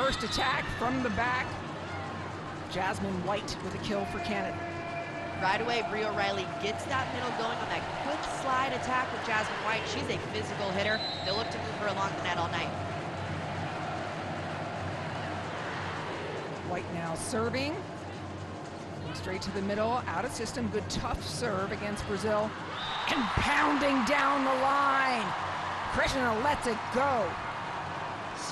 first attack from the back. Jasmine White with a kill for Canada. Right away, Brie O'Reilly gets that middle going on that quick slide attack with Jasmine White. She's a physical hitter. They'll look to move her along the net all night. White now serving. Going straight to the middle, out of system. Good tough serve against Brazil. And pounding down the line. Krishna lets it go.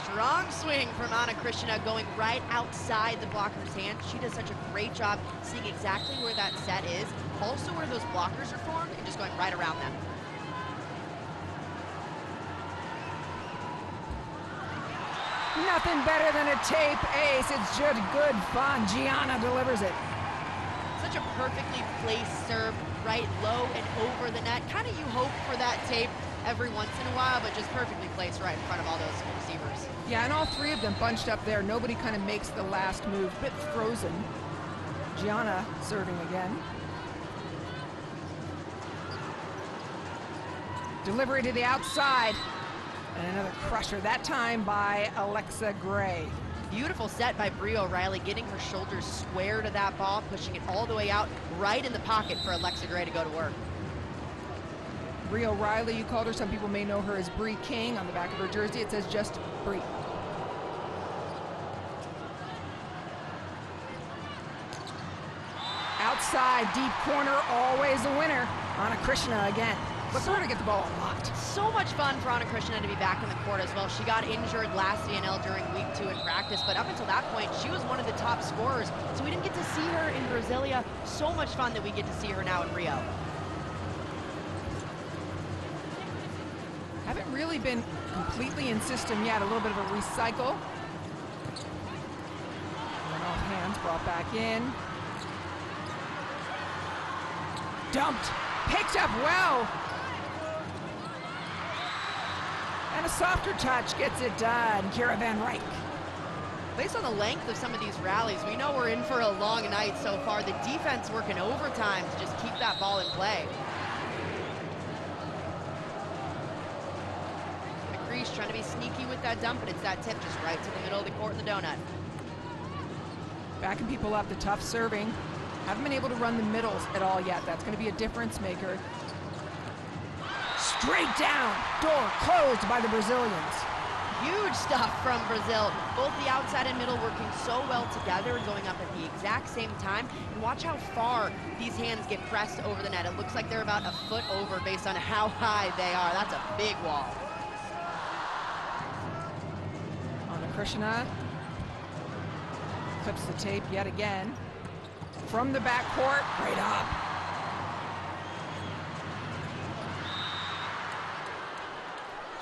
Strong swing from Anna Krishna going right outside the blocker's hand. She does such a great job seeing exactly where that set is, also where those blockers are formed, and just going right around them. Nothing better than a tape ace. It's just good fun. Gianna delivers it. Such a perfectly placed serve, right low and over the net. Kind of you hope for that tape every once in a while, but just perfectly placed right in front of all those receivers. Yeah, and all three of them bunched up there. Nobody kind of makes the last move. Bit frozen. Gianna serving again. Delivery to the outside. And another crusher, that time by Alexa Gray. Beautiful set by Brie O'Reilly, getting her shoulders square to that ball, pushing it all the way out, right in the pocket for Alexa Gray to go to work. Brie O'Reilly, you called her. Some people may know her as Brie King. On the back of her jersey, it says just Brie. Outside, deep corner, always a winner. Anna Krishna again. Look for her to get the ball a lot. So much fun for Anna Krishna to be back in the court as well. She got injured last VNL during week 2 in practice, but up until that point, she was one of the top scorers. So we didn't get to see her in Brasilia. So much fun that we get to see her now in Rio. Haven't really been completely in system yet. A little bit of a recycle. Went off hands, brought back in. Dumped, picked up well. And a softer touch gets it done. Kira Van Rijk. Based on the length of some of these rallies, we know we're in for a long night so far. The defense working overtime to just keep that ball in play. McCree's trying to be sneaky with that dump, but it's that tip just right to the middle of the court in the donut. Backing people up, the tough serving. Haven't been able to run the middles at all yet. That's going to be a difference maker. Straight down, door closed by the Brazilians. Huge stuff from Brazil. Both the outside and middle working so well together and going up at the exact same time. And watch how far these hands get pressed over the net. It looks like they're about a foot over based on how high they are. That's a big wall. Anna Krishna clips the tape yet again. From the backcourt, right up.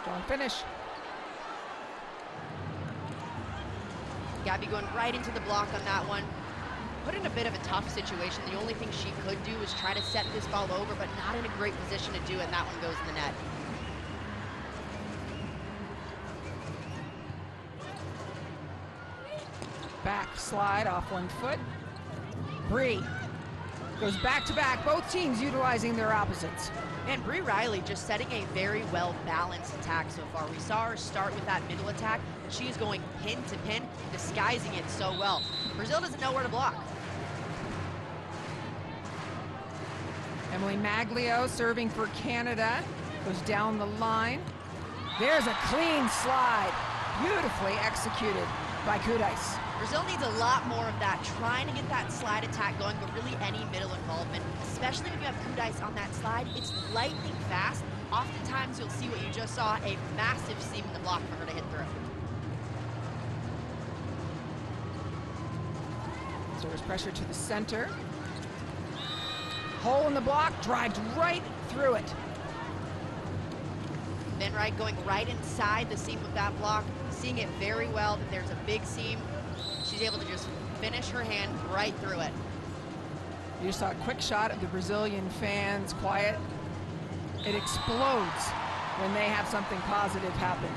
Strong finish. Gabby going right into the block on that one. Put in a bit of a tough situation. The only thing she could do is try to set this ball over, but not in a great position to do it, and that one goes in the net. Back slide off one foot. Brie goes back to back, both teams utilizing their opposites. And Brie Riley just setting a very well-balanced attack so far. We saw her start with that middle attack, and she is going pin to pin, disguising it so well. Brazil doesn't know where to block. Emily Maglio serving for Canada, goes down the line. There's a clean slide, beautifully executed by Kudais. Brazil needs a lot more of that, trying to get that slide attack going, but really any middle involvement, especially when you have Kudais on that slide. It's lightning fast. Oftentimes you'll see what you just saw, a massive seam in the block for her to hit through. So there's pressure to the center. Hole in the block, drives right through it. Van Rijk going right inside the seam of that block, seeing it very well that there's a big seam. She's able to just finish her hand right through it. You just saw a quick shot of the Brazilian fans, quiet. It explodes when they have something positive happen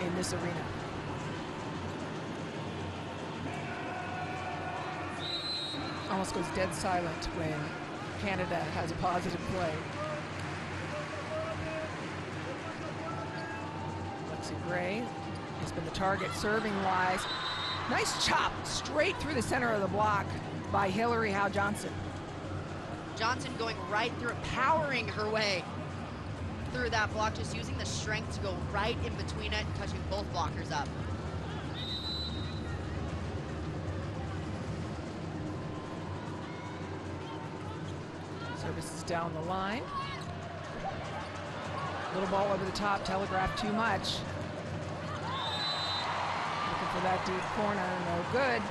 in this arena. Almost goes dead silent when Canada has a positive play. Alexa Gray has been the target serving-wise. Nice chop straight through the center of the block by Hillary Howe Johnson. Johnson going right through it, powering her way through that block, just using the strength to go right in between it, touching both blockers up. Service is down the line. Little ball over the top, telegraphed too much. Looking for that deep corner, no good.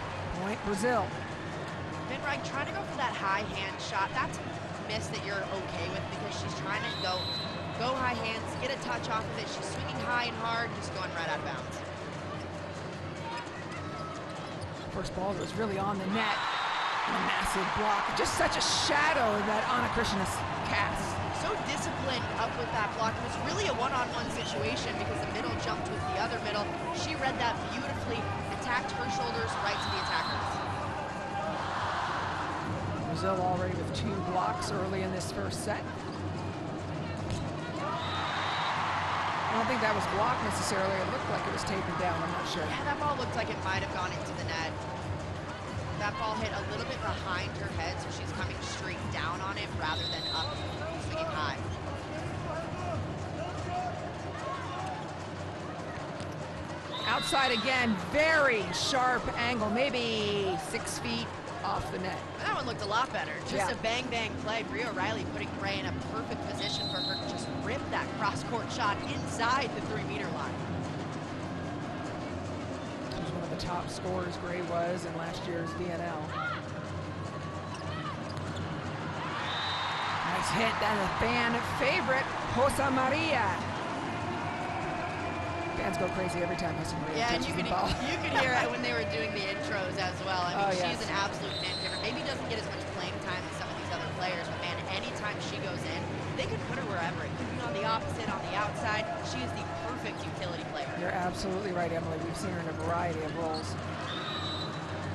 Point Brazil. Van Ryk trying to go for that high hand shot. That's a miss that you're okay with because she's trying to go high hands, get a touch off of it. She's swinging high and hard, just going right out of bounds. First ball was really on the net. A massive block, just such a shadow that Anna Krishna casts. So disciplined up with that block. It was really a one-on-one situation because the middle jumped with the other middle. She read that beautifully, attacked her shoulders right to the attackers. Brazil already with 2 blocks early in this first set. I don't think that was blocked necessarily. It looked like it was tapered down, I'm not sure. Yeah, that ball looked like it might have gone into the net. That ball hit a little bit behind her head, so she's coming straight down on it rather than up, swinging high. Outside again, very sharp angle, maybe 6 feet off the net. And that one looked a lot better. Just a bang-bang play. Bria O'Reilly putting Gray in a perfect position for her to just rip that cross-court shot inside the 3-meter line. She's one of the top scorers, Gray was, in last year's VNL. Nice hit, and a fan favorite, Jose Maria. Fans go crazy every time Jose Maria touches the ball. You could hear it when they were doing the intros as well. I mean, she's an absolute fan favorite. Maybe doesn't get as much playing time as some of these other players, but man, anytime she goes in, they could put her wherever. It could be on the opposite, on the outside. She is the perfect utility player. You're absolutely right, Emily. We've seen her in a variety of roles.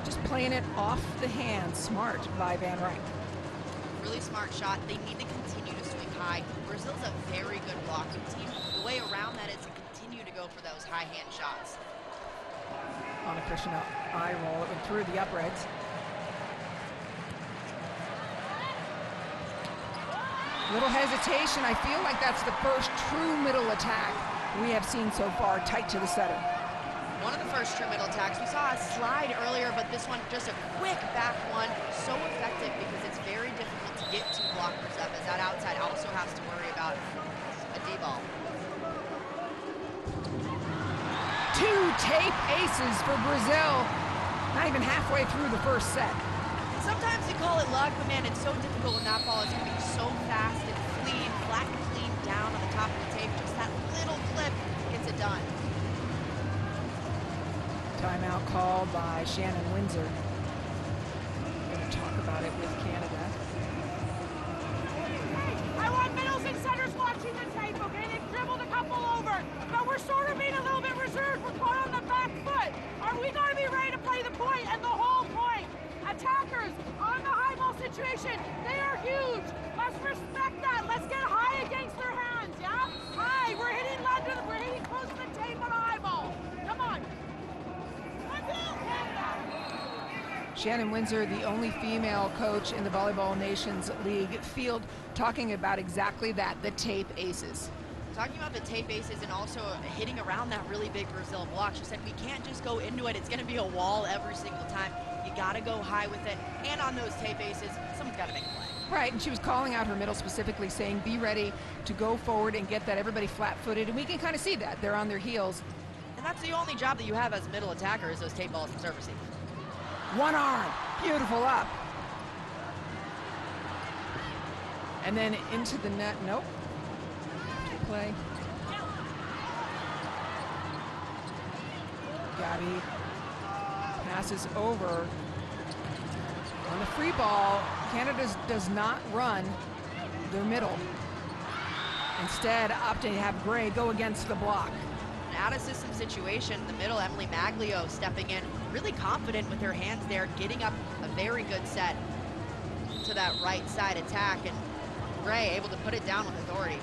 Just playing it off the hand, smart by Van Ryk. Really smart shot. They need to continue to swing high. Brazil's a very good blocking team. The way around that is to continue to go for those high hand shots. Anna Krishna eye roll, it went through the uprights. Little hesitation. I feel like that's the first true middle attack we have seen so far, tight to the setter. One of the first true middle attacks. We saw a slide earlier, but this one just a quick back one. So effective because it's very difficult to get 2 blockers up, as that outside also has to worry about a D-ball. 2 tape aces for Brazil. Not even halfway through the first set. Sometimes you call it luck, but man, it's so difficult when that ball is moving so fast and clean, flat and clean down on the top of the tape. Just that little clip gets it done. Timeout called by Shannon Windsor. Going to talk about it with Canada. I want middles and centers watching the tape, okay? They've dribbled a couple over, but we're sort of being a little bit reserved. We're caught on the back foot. Are we going to be ready to play the point and the whole point? Attackers on the high ball situation, they are huge. Let's respect that. Let's get high against their hands, yeah? High, we're hitting London, we're hitting close to the tape on a high ball. Come on. Shannon Windsor, the only female coach in the Volleyball Nations League field, talking about exactly that, the tape aces. Talking about the tape aces and also hitting around that really big Brazil block. She said, we can't just go into it. It's going to be a wall every single time. You got to go high with it. And on those tape aces, someone's got to make a play. Right, and she was calling out her middle specifically, saying be ready to go forward and get that everybody flat-footed. And we can kind of see that. They're on their heels. And that's the only job that you have as a middle attacker is those tape balls and servicing. One arm, beautiful up. And then into the net, nope. Play. Gabby passes over. On the free ball, Canada does not run their middle. Instead, opting to have Gray go against the block. An out-of-system situation, the middle, Emily Maglio stepping in, really confident with her hands there, getting up a very good set to that right side attack, and Gray able to put it down with authority.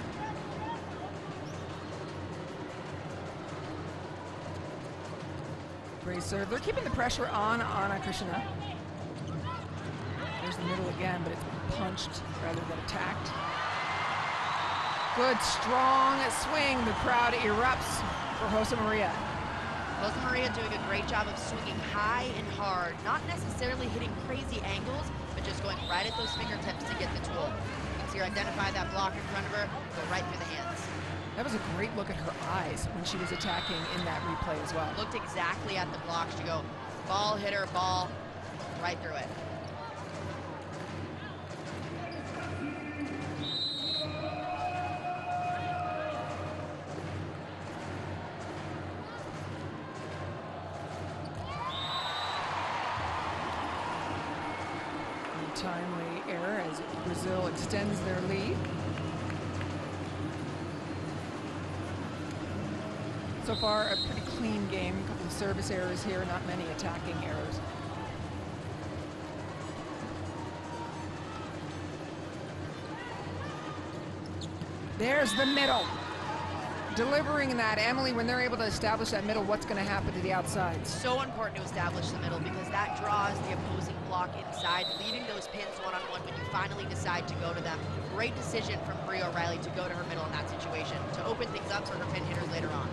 Great serve. They're keeping the pressure on Anna Krishna. There's the middle again, but it's punched rather than attacked. Good, strong swing. The crowd erupts for Jose Maria. Jose Maria doing a great job of swinging high and hard, not necessarily hitting crazy angles, but just going right at those fingertips to get the tool. You can see her identify that block in front of her, go right through the hands. That was a great look at her eyes when she was attacking in that replay as well. Looked exactly at the block. She go, ball, hitter, ball, right through it. Timely error as Brazil extends their lead. So far, a pretty clean game. A couple of service errors here, not many attacking errors. There's the middle. Delivering that, Emily, when they're able to establish that middle, what's going to happen to the outsides? So important to establish the middle because that draws the opposing block inside, leaving those pins one-on-one when you finally decide to go to them. Great decision from Bri O'Reilly to go to her middle in that situation, to open things up for her pin hitters later on.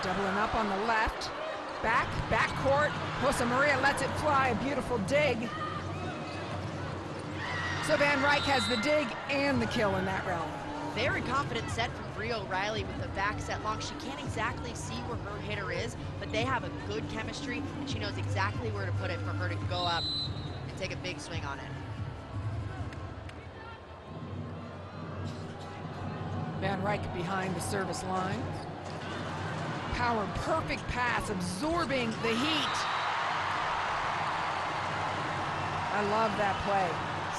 Doubling up on the left. Back court. Jose Maria lets it fly, a beautiful dig. So Van Ryk has the dig and the kill in that round. Very confident set from Bri O'Reilly with the back set long. She can't exactly see where her hitter is, but they have a good chemistry, and she knows exactly where to put it for her to go up and take a big swing on it. Van Ryk behind the service line. Power, perfect pass, absorbing the heat. I love that play.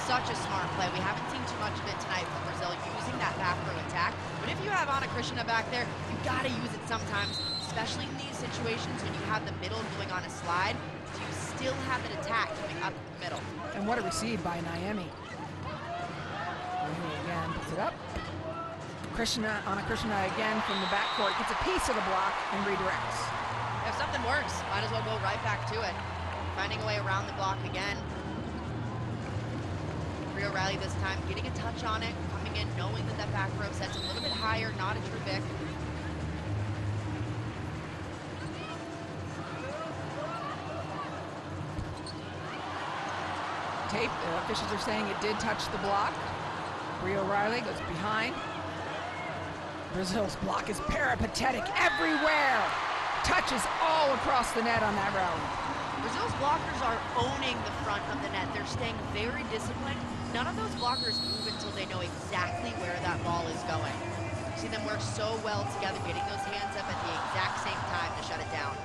Such a smart play. We haven't seen too much of it tonight from Brazil using that back row attack. But if you have Anna Krishna back there, you gotta use it sometimes, especially in these situations when you have the middle going on a slide, so you still have an attack coming up the middle. And what a receive by Naomi. Naomi again puts it up. Anna Krishna again from the backcourt, gets a piece of the block and redirects. If something works, might as well go right back to it. Finding a way around the block again. Bri O'Reilly this time getting a touch on it, coming in knowing that that back row set's a little bit higher, not a true Vic. Tape, officials are saying it did touch the block. Bri O'Reilly goes behind. Brazil's block is peripatetic everywhere. Touches all across the net on that round. Brazil's blockers are owning the front of the net. They're staying very disciplined. None of those blockers move until they know exactly where that ball is going. You see them work so well together, getting those hands up at the exact same time to shut it down.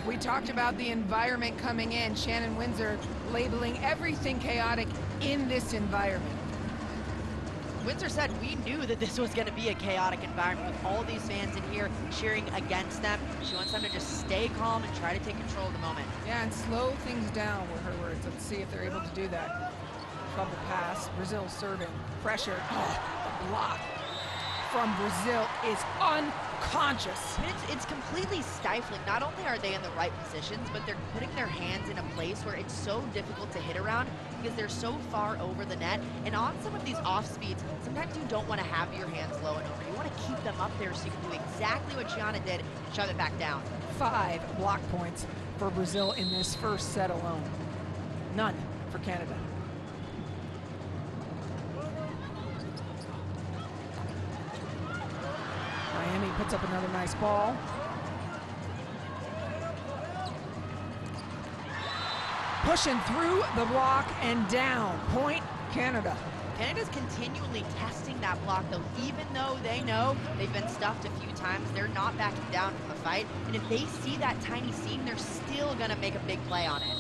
We talked about the environment coming in. Shannon Windsor labeling everything chaotic in this environment. Windsor said we knew that this was going to be a chaotic environment with all these fans in here cheering against them. She wants them to just stay calm and try to take control of the moment. Yeah, and slow things down were her words. Let's see if they're able to do that. Trouble pass. Brazil serving. Pressure. Oh, the block from Brazil is unconscious. It's completely stifling. Not only are they in the right positions, but they're putting their hands in a place where it's so difficult to hit around because they're so far over the net. And on some of these off speeds, sometimes you don't want to have your hands low and over. You want to keep them up there so you can do exactly what Gianna did and shove it back down. 5 block points for Brazil in this first set alone. None for Canada. Miami puts up another nice ball. Pushing through the block and down. Point, Canada. Canada's continually testing that block, though, even though they know they've been stuffed a few times. They're not backing down from the fight, and if they see that tiny seam, they're still going to make a big play on it.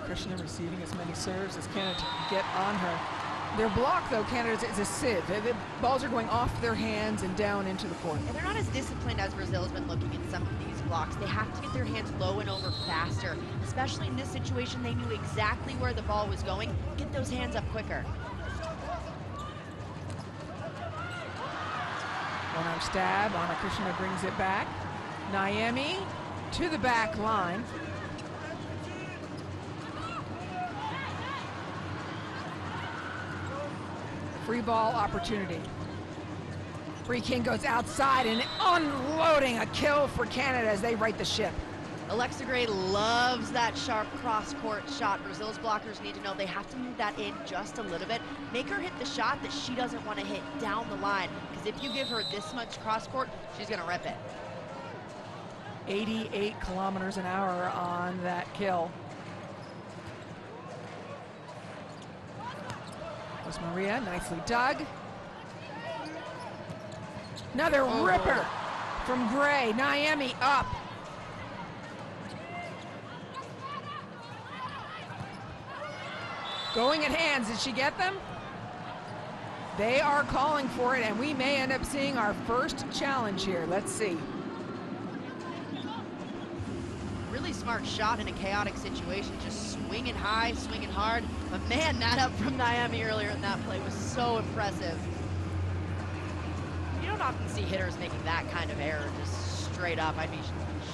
Krishna receiving as many serves as Canada can get on her. Their block, though, Canada's is a sieve. The balls are going off their hands and down into the court. And they're not as disciplined as Brazil has been looking in some of these blocks. They have to get their hands low and over faster. Especially in this situation, they knew exactly where the ball was going. Get those hands up quicker. One-arm stab. Anna Krishna brings it back. Naomi to the back line. Free ball opportunity. Bree King goes outside and unloading a kill for Canada as they right the ship. Alexa Gray loves that sharp cross-court shot. Brazil's blockers need to know they have to move that in just a little bit. Make her hit the shot that she doesn't want to hit down the line, because if you give her this much cross-court, she's going to rip it. 88 kilometers an hour on that kill. Maria, nicely dug. Another ripper from Gray. Naomi up. Going at hands. Did she get them? They are calling for it, and we may end up seeing our first challenge here. Let's see. Really smart shot in a chaotic situation, just swinging high, swinging hard. But man, that up from Naomi earlier in that play was so impressive. You don't often see hitters making that kind of error just straight up. I'd be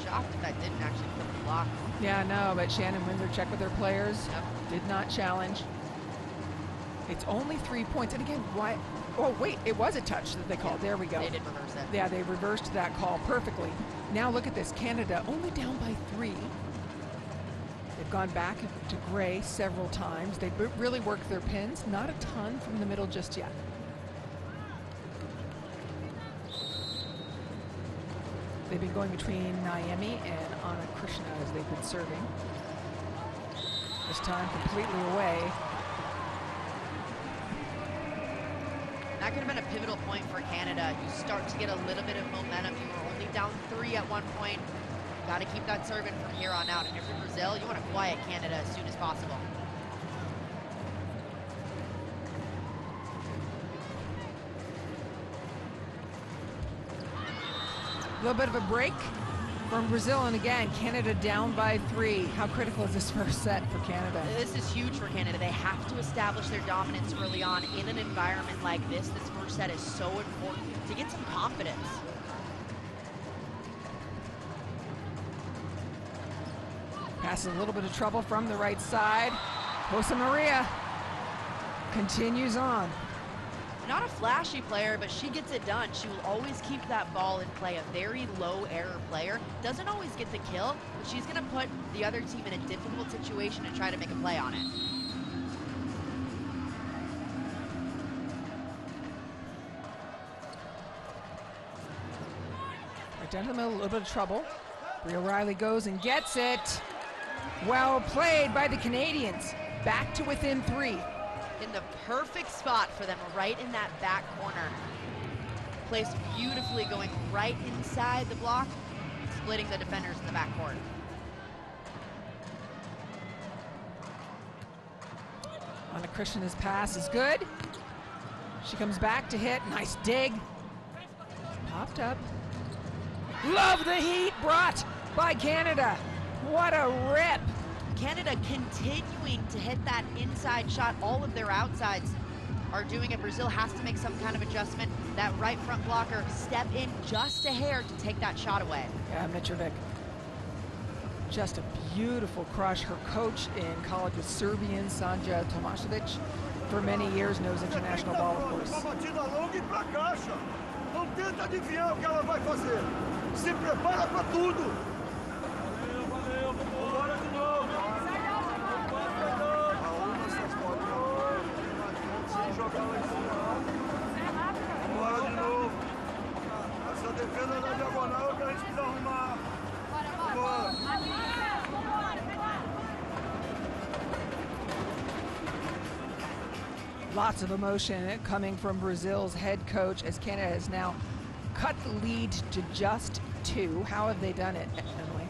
shocked if that didn't actually put the block. Yeah, no, but Shannon Windsor checked with her players. Yep. Did not challenge. It's only 3 points. And again, why? Oh, wait, it was a touch that they called. There we go. They did reverse it. Yeah, they reversed that call perfectly. Now look at this. Canada only down by 3. They've gone back to Gray several times. They really worked their pins. Not a ton from the middle just yet. They've been going between Naomi and Anna Krishna as they've been serving. This time completely away. That could have been a pivotal point for Canada. You start to get a little bit of momentum. You were only down 3 at one point. Got to keep that serving from here on out. And if you're Brazil, you want to quiet Canada as soon as possible. A little bit of a break from Brazil, and again, Canada down by 3. How critical is this first set for Canada? This is huge for Canada. They have to establish their dominance early on in an environment like this. This first set is so important to get some confidence. Passes a little bit of trouble from the right side. Jose Maria continues on. Not a flashy player, but she gets it done. She will always keep that ball in play. A very low error player. Doesn't always get the kill, but she's going to put the other team in a difficult situation and try to make a play on it. Right down to the middle, a little bit of trouble. Bria O'Reilly goes and gets it. Well played by the Canadians. Back to within 3. In the perfect spot for them, right in that back corner. Placed beautifully, going right inside the block, splitting the defenders in the back court. Anna Krishna's pass is good. She comes back to hit. Nice dig. Popped up. Love the heat brought by Canada. What a rip. Canada continuing to hit that inside shot. All of their outsides are doing it. Brazil has to make some kind of adjustment. That right front blocker step in just a hair to take that shot away. Yeah, Mitrovic. Just a beautiful crush. Her coach in college was Serbian, Sanja Tomašević. For many years knows international ball, of course. Não tenta adivinhar o que ela vai fazer. Se prepara para tudo. Bora de novo. Sem jogar lá em cima. Bora de novo. Essa defesa da diagonal que a gente precisa arrumar. Lots of emotion coming from Brazil's head coach as Canada has now cut the lead to just 2. How have they done it, Emily?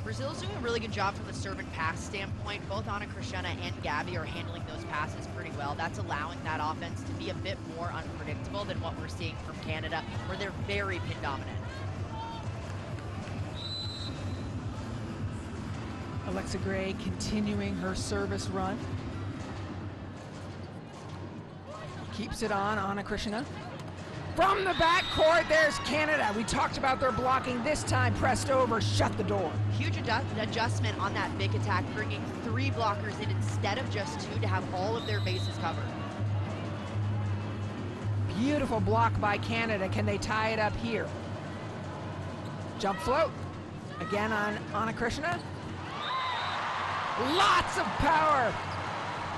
Brazil's doing a really good job from the serve and pass standpoint. Both Ana Cristina and Gabby are handling those passes pretty well. That's allowing that offense to be a bit more unpredictable than what we're seeing from Canada, where they're very pin dominant. Alexa Gray continuing her service run. Keeps it on Ana Cristina. From the backcourt, there's Canada. We talked about their blocking. This time pressed over, shut the door. Huge adjustment on that big attack, bringing 3 blockers in instead of just 2 to have all of their bases covered. Beautiful block by Canada. Can they tie it up here? Jump float. Again on Ana Cristina. Lots of power.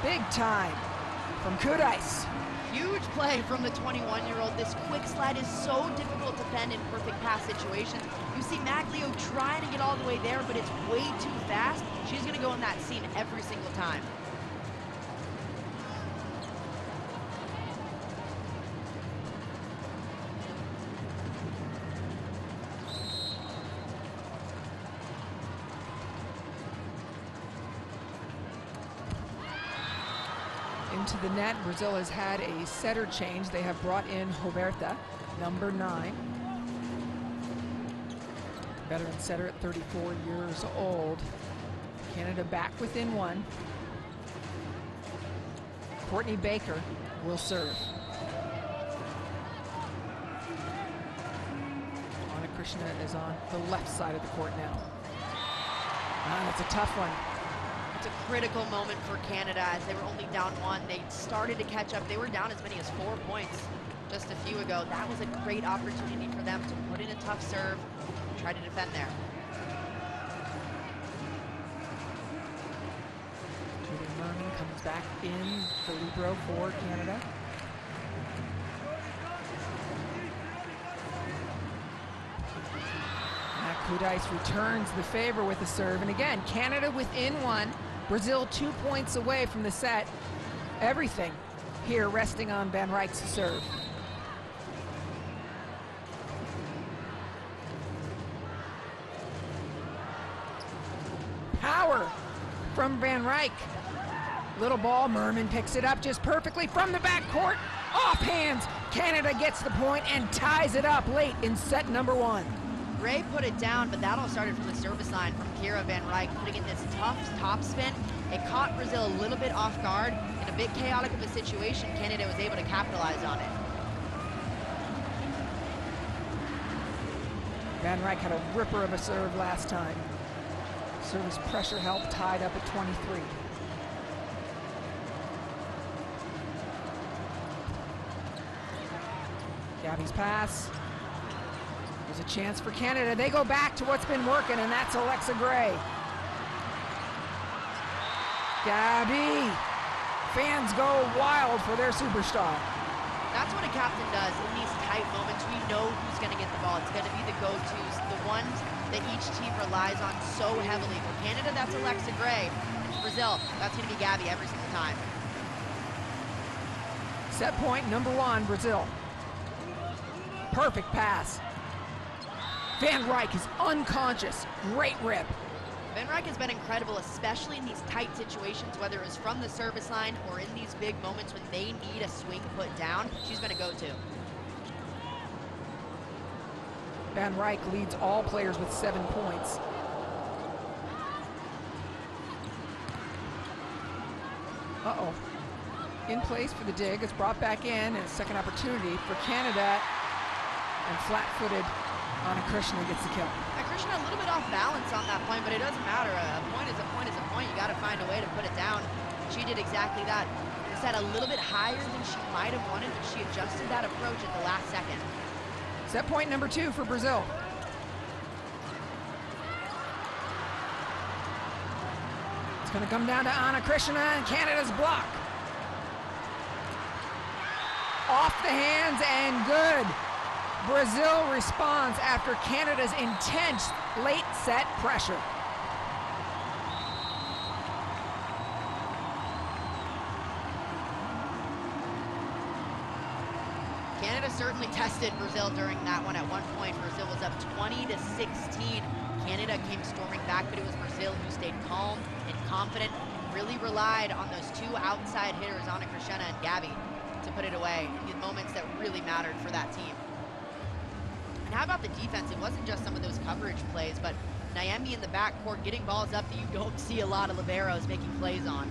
Big time from Kudais. Huge play from the 21-year-old. This quick slide is so difficult to bend in perfect pass situations. You see Maglio trying to get all the way there, but it's way too fast. She's going to go in that seam every single time. Into the net, Brazil has had a setter change. They have brought in Roberta, number 9. Veteran setter at 34 years old. Canada back within 1. Courtney Baker will serve. Ana Cristina is on the left side of the court now. That's a tough one. It's a critical moment for Canada as they were only down 1. They started to catch up. They were down as many as 4 points just a few ago. That was a great opportunity for them to put in a tough serve, try to defend there. Julie Merman comes back in the libero for Canada. Kudais returns the favor with the serve. And again, Canada within 1. Brazil 2 points away from the set. Everything here resting on Van Rijk's serve. Power from Van Rijk. Little ball, Merman picks it up just perfectly from the backcourt. Off hands, Canada gets the point and ties it up late in set number 1. Gray put it down, but that all started from the service line from Kira Van Rijk, putting in this tough topspin. It caught Brazil a little bit off guard. In a bit chaotic of a situation, Canada was able to capitalize on it. Van Rijk had a ripper of a serve last time. Service pressure helped, tied up at 23. Gabby's pass. There's a chance for Canada. They go back to what's been working, and that's Alexa Gray. Gabby. Fans go wild for their superstar. That's what a captain does in these tight moments. We know who's going to get the ball. It's going to be the go-tos, the ones that each team relies on so heavily. For Canada, that's Alexa Gray. And for Brazil, that's going to be Gabby every single time. Set point number 1, Brazil. Perfect pass. Van Rijk is unconscious. Great rip. Van Rijk has been incredible, especially in these tight situations, whether it was from the service line or in these big moments when they need a swing put down. She's been a go-to. Van Rijk leads all players with 7 points. Uh-oh. In place for the dig. It's brought back in, and a second opportunity for Canada. And flat-footed Ana Cristina gets the kill. Cristina a little bit off balance on that point, but it doesn't matter. A point is a point is a point. You got to find a way to put it down. She did exactly that. Set a little bit higher than she might have wanted, but she adjusted that approach at the last second. Set point number 2 for Brazil. It's going to come down to Ana Cristina and Canada's block. Off the hands and good. Brazil responds after Canada's intense late set pressure. Canada certainly tested Brazil during that one. At one point, Brazil was up 20-16. Canada came storming back, but it was Brazil who stayed calm and confident, and really relied on those two outside hitters, Ana Cristina and Gabby, to put it away in the moments that really mattered for that team. And how about the defense? It wasn't just some of those coverage plays, but Naemi in the backcourt getting balls up that you don't see a lot of liberos making plays on.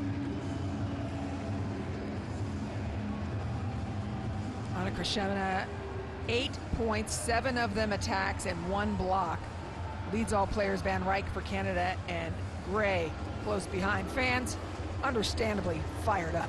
Ana Cristina, 8 points, 7 of them attacks and 1 block. Leads all players Van Ryk for Canada, and Gray close behind. Fans understandably fired up.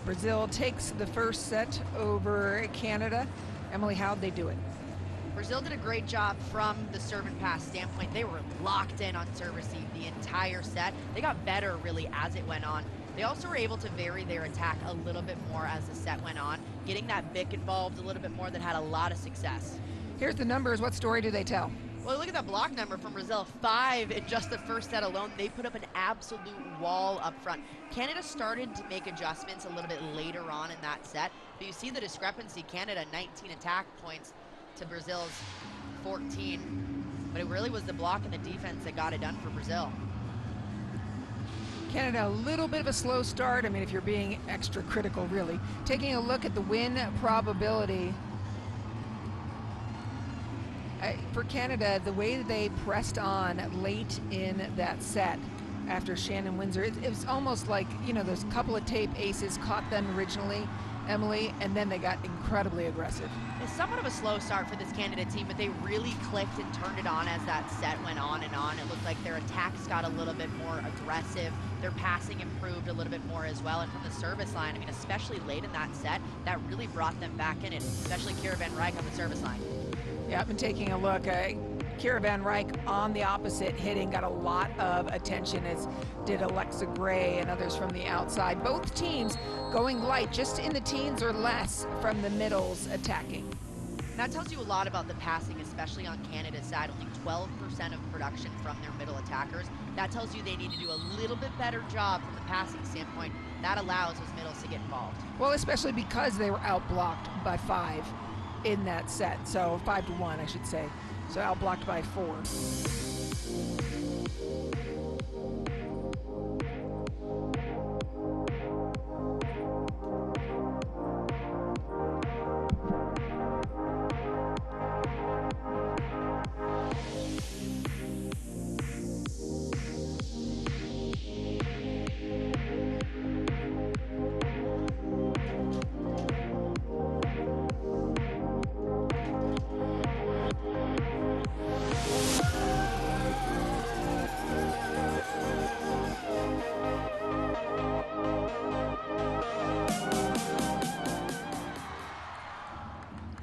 Brazil takes the first set over Canada. Emily, how'd they do it? Brazil did a great job from the serve and pass standpoint. They were locked in on serve receive the entire set. They got better really as it went on. They also were able to vary their attack a little bit more as the set went on, getting that Vic involved a little bit more. That had a lot of success. Here's the numbers. What story do they tell? Well, look at that block number from Brazil, 5 in just the first set alone. They put up an absolute wall up front. Canada started to make adjustments a little bit later on in that set, but you see the discrepancy. Canada 19 attack points to Brazil's 14, but it really was the block and the defense that got it done for Brazil. Canada, a little bit of a slow start. I mean, if you're being extra critical, really. Taking a look at the win probability. For Canada, the way that they pressed on late in that set after Shannon Windsor, it was almost like, you know, those couple of tape aces caught them originally, Emily, and then they got incredibly aggressive. It's somewhat of a slow start for this Canada team, but they really clicked and turned it on as that set went on and on. It looked like their attacks got a little bit more aggressive. Their passing improved a little bit more as well. And from the service line, I mean, especially late in that set, that really brought them back in it, especially Kira Van Ryk on the service line. Yeah, I've been taking a look. Kira Van Ryk on the opposite hitting got a lot of attention, as did Alexa Gray and others from the outside. Both teams going light, just in the teens or less from the middles attacking. That tells you a lot about the passing, especially on Canada's side. Only 12% of production from their middle attackers. That tells you they need to do a little bit better job from the passing standpoint. That allows those middles to get involved. Well, especially because they were outblocked by 5 in that set. So 5-1, I should say. So outblocked by 4.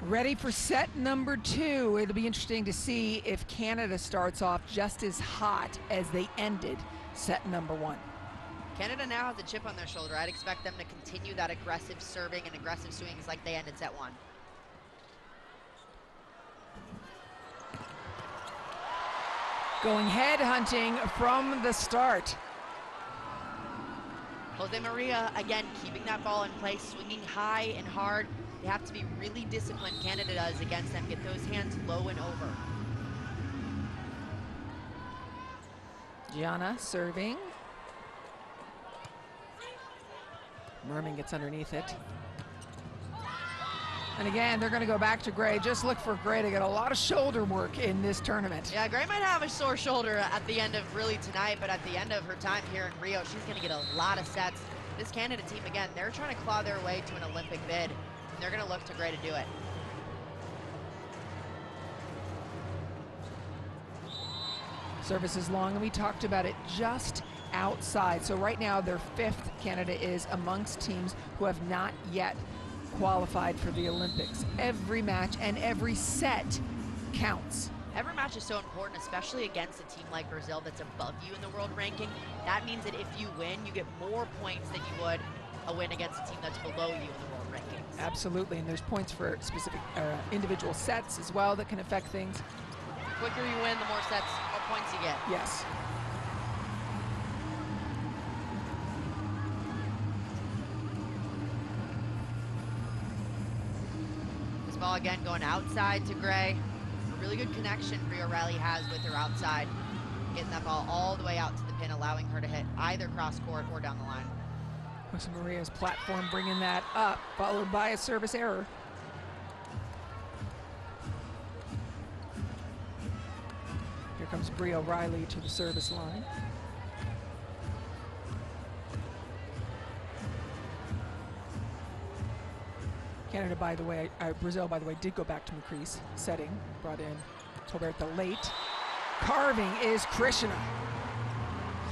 Ready for set number 2. It'll be interesting to see if Canada starts off just as hot as they ended set number 1. Canada now has a chip on their shoulder. I'd expect them to continue that aggressive serving and aggressive swings like they ended set 1. Going head hunting from the start. Jose Maria, again, keeping that ball in place, swinging high and hard. They have to be really disciplined, Canada does, against them. Get those hands low and over. Gianna serving. Merman gets underneath it. And again, they're going to go back to Gray. Just look for Gray to get a lot of shoulder work in this tournament. Yeah, Gray might have a sore shoulder at the end of really tonight, but at the end of her time here in Rio, she's going to get a lot of sets. This Canada team, again, they're trying to claw their way to an Olympic bid. They're going to look to Gray to do it. Service is long, and we talked about it, just outside. So right now, they're 5th. Canada is amongst teams who have not yet qualified for the Olympics. Every match and every set counts. Every match is so important, especially against a team like Brazil that's above you in the world ranking. That means that if you win, you get more points than you would a win against a team that's below you in the world rankings. Absolutely, and there's points for specific individual sets as well that can affect things. The quicker you win, the more sets, more points you get. Yes. This ball again going outside to Gray. A really good connection Rio Riley has with her outside. Getting that ball all the way out to the pin, allowing her to hit either cross court or down the line. Jose Maria's platform bringing that up, followed by a service error. Here comes Rio Riley to the service line. Canada, by the way, Brazil, by the way, did go back to McCrease, setting, brought in Toberta late. Carving is Krishna.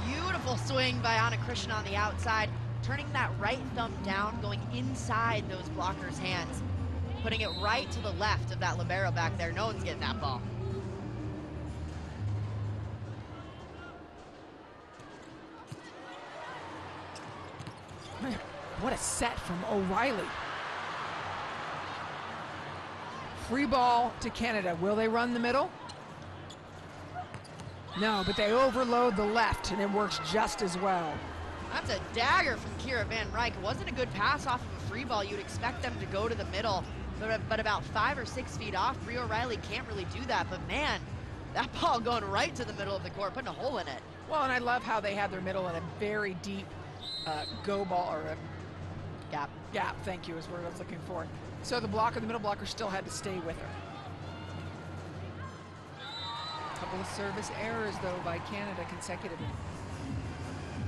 Beautiful swing by Anna Krishna on the outside, turning that right thumb down, going inside those blockers' hands, putting it right to the left of that libero back there. No one's getting that ball. Man, what a set from O'Reilly. Free ball to Canada. Will they run the middle? No, but they overload the left, and it works just as well. That's a dagger from Kira Van Ryk. It wasn't a good pass off of a free ball. You'd expect them to go to the middle, but about 5 or 6 feet off, Rio Riley can't really do that. But man, that ball going right to the middle of the court, putting a hole in it. Well, and I love how they have their middle in a very deep go ball, or a Gap. gap, thank you, is what I was looking for. So the blocker, the middle blocker, still had to stay with her. A couple of service errors, though, by Canada consecutively.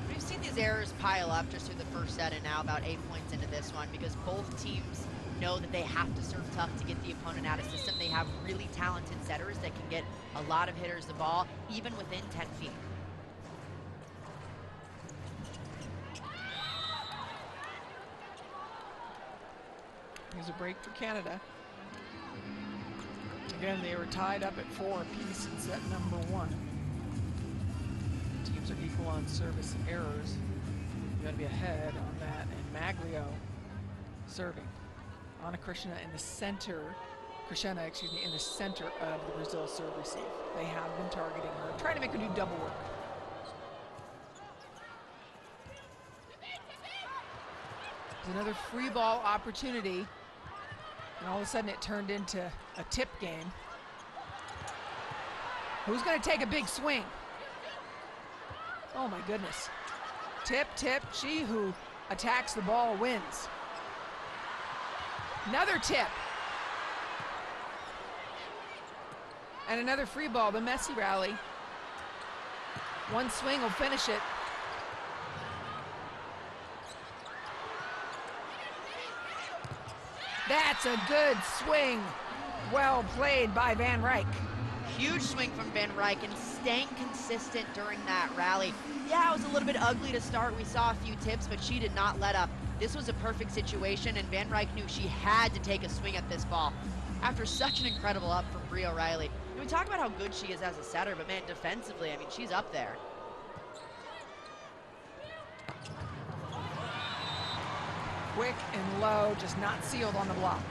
We've seen these errors pile up just through the first set and now about 8 points into this one, because both teams know that they have to serve tough to get the opponent out of system. They have really talented setters that can get a lot of hitters the ball, even within 10 feet. Here's a break for Canada. Again, they were tied up at 4 apiece in set number 1. Teams are equal on service errors. You got to be ahead on that. And Maglio serving. Anna Krishna in the center. Krishna, excuse me, in the center of the Brazil serve receive. They have been targeting her, trying to make her do double work. There's another free ball opportunity. And all of a sudden it turned into a tip game. Who's going to take a big swing? Oh my goodness. Tip, tip. She who attacks the ball wins. Another tip. And another free ball, the Messi rally. One swing will finish it. That's a good swing. Well played by Van Ryk. Huge swing from Van Ryk and staying consistent during that rally. Yeah, it was a little bit ugly to start. We saw a few tips, but she did not let up. This was a perfect situation, and Van Ryk knew she had to take a swing at this ball. After such an incredible up from Rio Riley. We talk about how good she is as a setter, but man, defensively, I mean, she's up there. Quick and low, just not sealed on the block.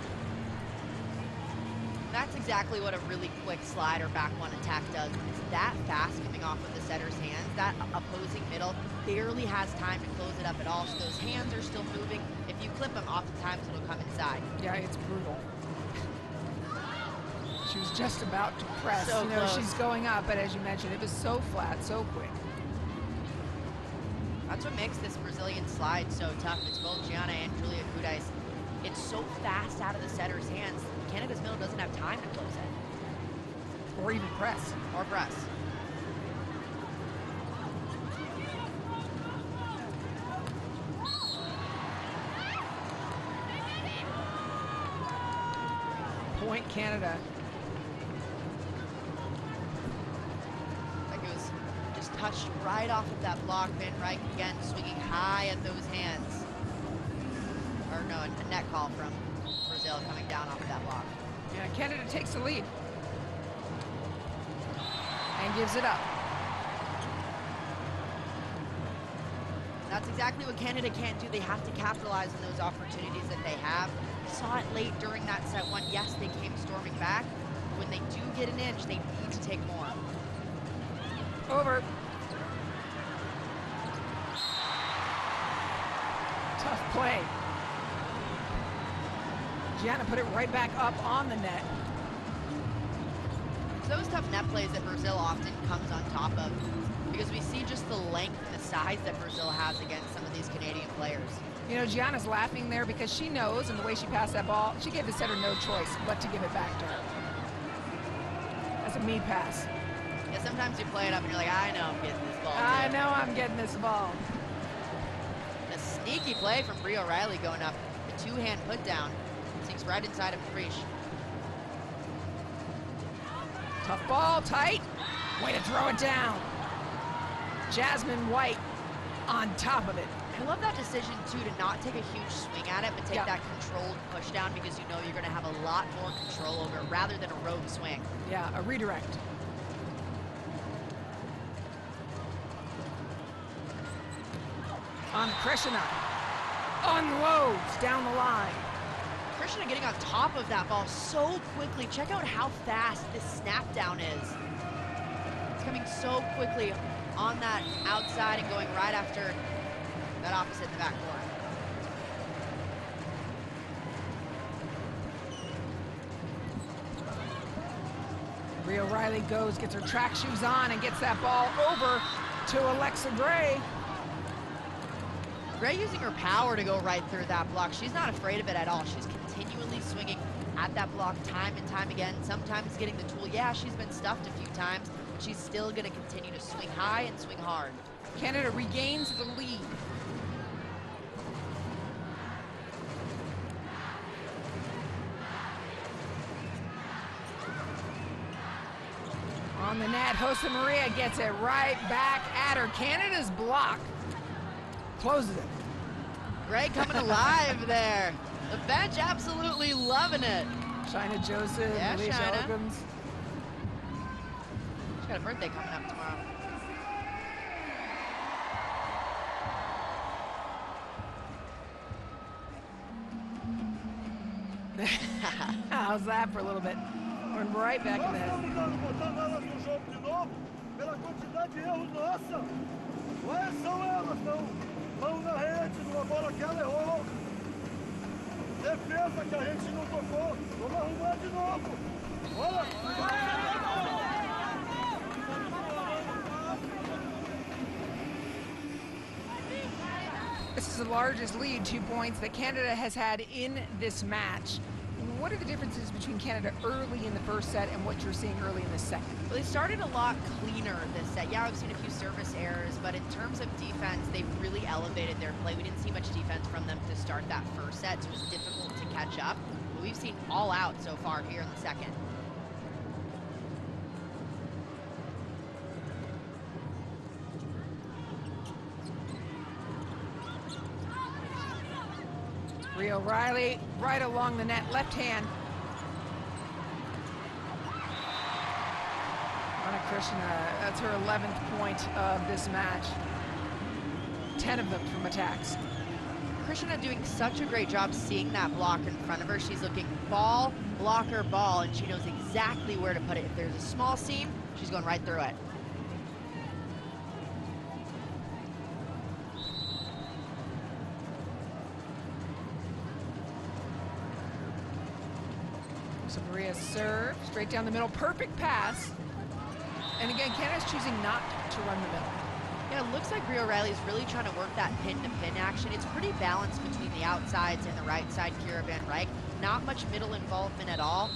That's exactly what a really quick slide or back one attack does. When it's that fast coming off of the setter's hands, that opposing middle barely has time to close it up at all, so those hands are still moving. If you clip them, oftentimes it'll come inside. Yeah, it's brutal. She was just about to press. So you know, close. she's going up, but as you mentioned, it was so flat, so quick. That's what makes this Brazilian slide so tough. It's both Gianna and Julia Kudais. It's so fast out of the setter's hands. Canada's middle doesn't have time to close it. Or even press. Or press. Point Canada. Like it was just touched right off of that block. Van Ryk again swinging high at those hands. Or no, a net call from Brazil coming down off of that block. Yeah, Canada takes the lead. And gives it up. That's exactly what Canada can't do. They have to capitalize on those opportunities that they have. We saw it late during that set one. Yes, they came storming back. When they do get an inch, they need to take more. Over. Tough play. Gianna put it right back up on the net. It's those tough net plays that Brazil often comes on top of, because we see just the length and the size that Brazil has against some of these Canadian players. You know, Gianna's laughing there because she knows, and the way she passed that ball, she gave the setter no choice but to give it back to her. That's a me pass. Yeah, sometimes you play it up and you're like, I know I'm getting this ball. I know I'm getting this ball. A sneaky play from Bria O'Reilly going up. The two-hand put down. Sinks right inside of Frisch. Tough ball, tight. Way to throw it down. Jasmine White on top of it. I love that decision, too, to not take a huge swing at it, but take that controlled push down, because you know you're going to have a lot more control over it rather than a rogue swing. Yeah, a redirect. On Krishna. Unloads down the line. Krishna getting on top of that ball so quickly. Check out how fast this snap down is. It's coming so quickly on that outside and going right after that opposite in the back line. Rio O'Reilly goes, gets her track shoes on, and gets that ball over to Alexa Gray. Gray using her power to go right through that block. She's not afraid of it at all. She's continually swinging at that block time and time again, sometimes getting the tool. Yeah, she's been stuffed a few times. She's still going to continue to swing high and swing hard. Canada regains the lead. On the net, Jose Maria gets it right back at her. Canada's block closes it. Gray coming alive there. The bench absolutely loving it. China Joseph, Yeah, Alicia China. Ogums. She's got a birthday coming up tomorrow. How's that for a little bit? We're right back in the head. Pela quantidade de erros nossa. São elas, não. Mão na rede, numa bola que ela errou. Defesa que a gente não tocou. Vamos arrumar de novo. This is the largest lead, 2 points, that Canada has had in this match. What are the differences between Canada early in the first set and what you're seeing early in the second? Well, they started a lot cleaner this set. Yeah, we've seen a few service errors, but in terms of defense, they've really elevated their play. We didn't see much defense from them to start that first set, so it was difficult to catch up. But we've seen all out so far here in the second. Rio O'Reilly right along the net, left hand. Anna Krishna, that's her 11th point of this match. 10 of them from attacks. Krishna doing such a great job seeing that block in front of her. She's looking ball, blocker, ball, and she knows exactly where to put it. If there's a small seam, she's going right through it. So Maria serve, straight down the middle, perfect pass. And again, Canada's choosing not to run the middle. Yeah, it looks like Rio O'Reilly is really trying to work that pin-to-pin action. It's pretty balanced between the outsides and the right side, Kira Van Rijk. Not much middle involvement at all.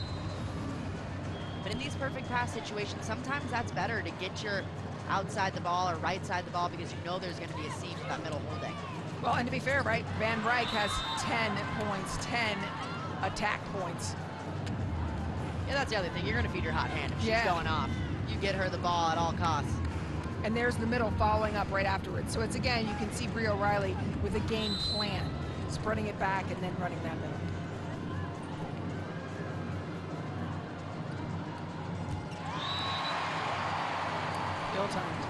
But in these perfect pass situations, sometimes that's better to get your outside the ball or right side the ball, because you know there's going to be a seam with that middle holding. Well, and to be fair, right, Van Rijk has 10 points, 10 attack points. Yeah, that's the other thing. You're going to feed your hot hand if she's Yeah. going off. You get her the ball at all costs. And there's the middle following up right afterwards. So it's, again, you can see Brie O'Reilly with a game plan, spreading it back and then running that middle. Ill timed.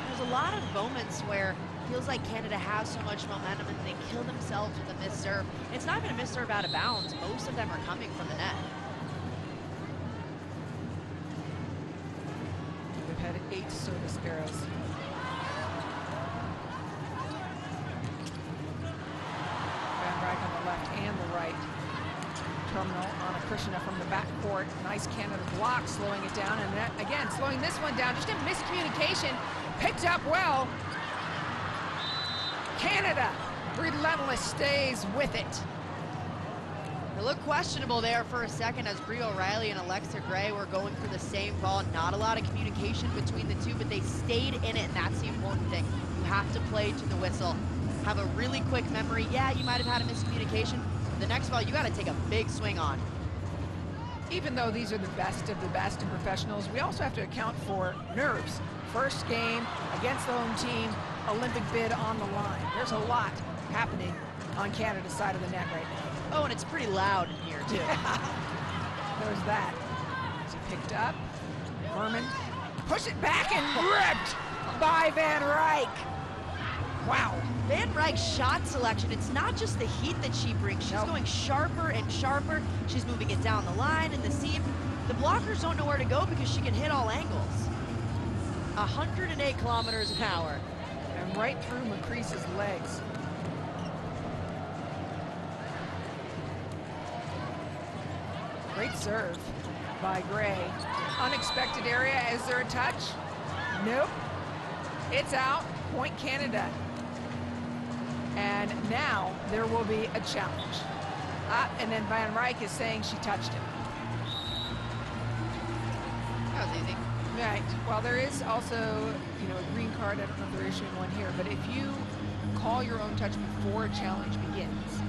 There's a lot of moments where feels like Canada has so much momentum and they kill themselves with a missed serve. And it's not even a missed serve out of bounds. Most of them are coming from the net. They've had 8 service errors. Van Rijk on the left and the right. Terminal on a Krishna from the backcourt. Nice Canada block, slowing it down. And that, again, slowing this one down. Just a miscommunication. Picked up well. Canada, relentless, stays with it. It looked questionable there for a second as Brie O'Reilly and Alexa Gray were going for the same ball. Not a lot of communication between the two, but they stayed in it, and that's the important thing. You have to play to the whistle. Have a really quick memory. Yeah, you might have had a miscommunication. The next ball, you got to take a big swing on. Even though these are the best of the best in professionals, we also have to account for nerves. First game against the home team, Olympic bid on the line. There's a lot happening on Canada's side of the net right now. Oh, and it's pretty loud in here, too. There's that. As he picked up, Herman, push it back and ripped by Van Rijk. Wow. Van Rijk's shot selection, it's not just the heat that she brings. She's going sharper and sharper. She's moving it down the line and the seam. The blockers don't know where to go because she can hit all angles. 108 kilometers an hour. And right through McCrease's legs. Great serve by Gray. Unexpected area. Is there a touch? Nope. It's out. Point Canada. And now there will be a challenge. And then Van Rijk is saying she touched him. That was easy. Right. Well, there is also, you know, a green card. I don't know if they're issuing one here, but if you call your own touch before a challenge begins,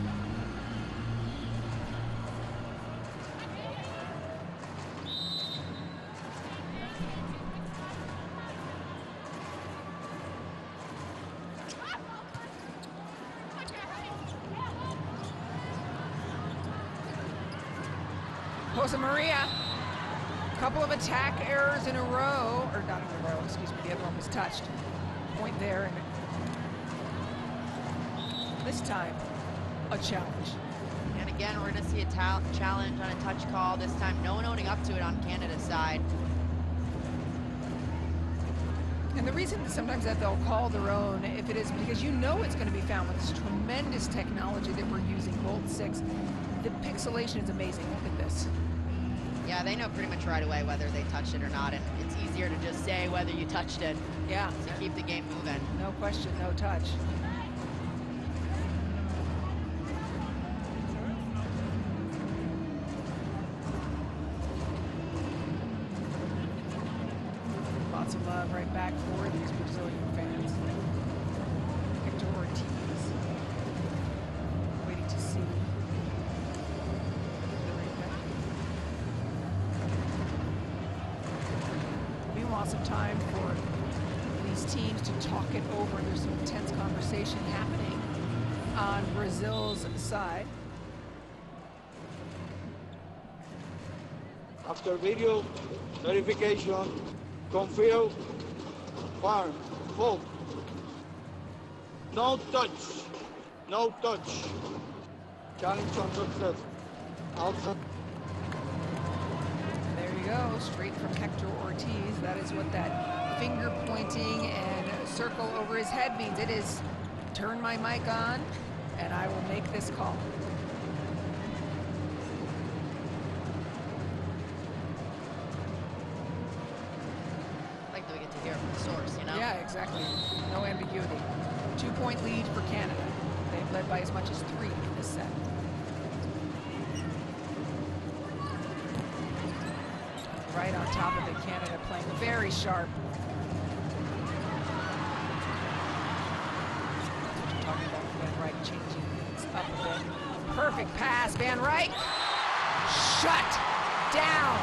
Jose Maria, couple of attack errors in a row, or not in a row, excuse me, the other one was touched. Point there, and this time, a challenge. And again, we're gonna see a challenge on a touch call. This time, no one owning up to it on Canada's side. And the reason that sometimes that they'll call their own, if it is because you know it's gonna be found with this tremendous technology that we're using, Volt 6. The pixelation is amazing, look at this. Yeah, they know pretty much right away whether they touched it or not, and it's easier to just say whether you touched it. Yeah. To keep the game moving. No question, no touch. Lots of love right back for these Brazilian fans. Hector Ortiz, waiting to see. Some time for these teams to talk it over. There's some intense conversation happening on Brazil's side. After video verification, confirm, farm, fault. No touch, no touch. Challenge on success. Outside. There you go, straight from Hector Ortiz. That is what that finger pointing and circle over his head means. It is turn my mic on and I will make this call. Like that we get to hear from the source, you know? Yeah, exactly. No ambiguity. 2-point lead for Canada. They've led by as much as 3 in this set. Right on top of it, Canada playing very sharp. Talking about Van Rijk changing things up a bit. Perfect pass, Van Rijk. Shut down.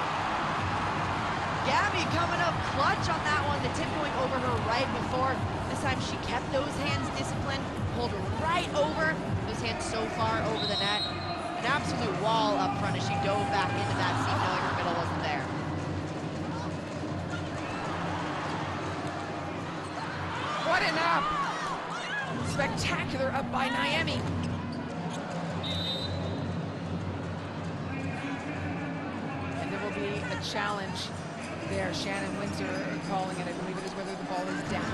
Gabby coming up clutch on that one. The tip going over her right before. This time she kept those hands disciplined, pulled right over. Those hands so far over the net. An absolute wall up front as she dove back into that seam, knowing her middle wasn't there. What enough? spectacular up by Naomi. And there will be a challenge there. Shannon Windsor calling it, I believe it is, whether the ball is down.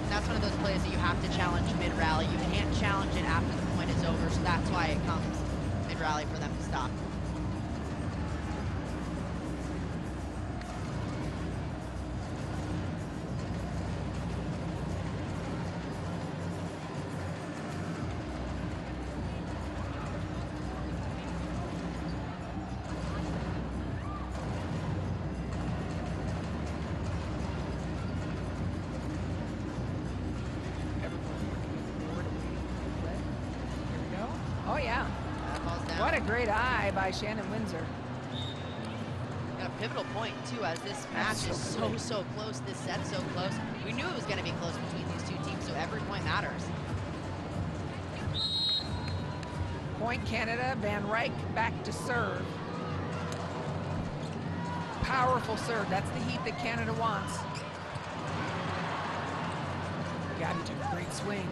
And that's one of those plays that you have to challenge mid-rally. You can't challenge it after the point is over, so that's why it comes mid-rally for them to stop. Oh yeah, what a great eye by Shannon Windsor. Got a pivotal point too, as this match is so close, this set's so close. We knew it was going to be close between these two teams, so every point matters. Point Canada, Van Ryk back to serve. Powerful serve, that's the heat that Canada wants. Gabby took a great swing.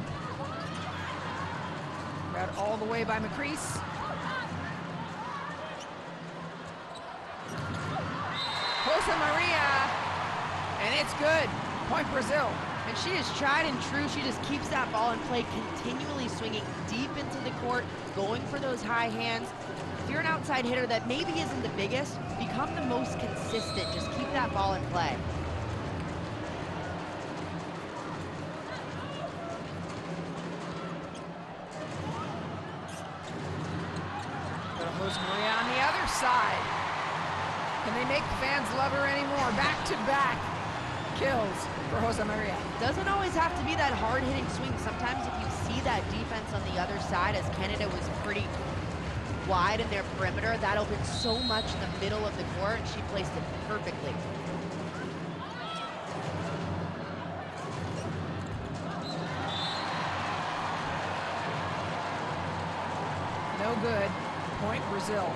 Got all the way by McCrease. Jose Maria, and it's good. Point Brazil. And she is tried and true. She just keeps that ball in play, continually swinging deep into the court, going for those high hands. If you're an outside hitter that maybe isn't the biggest, become the most consistent. Just keep that ball in play. Jose Maria on the other side. Can they make the fans love her anymore? Back-to-back kills for Jose Maria. Doesn't always have to be that hard-hitting swing. Sometimes if you see that defense on the other side, as Canada was pretty wide in their perimeter, that opened so much in the middle of the court, and she placed it perfectly. No good. Point Brazil.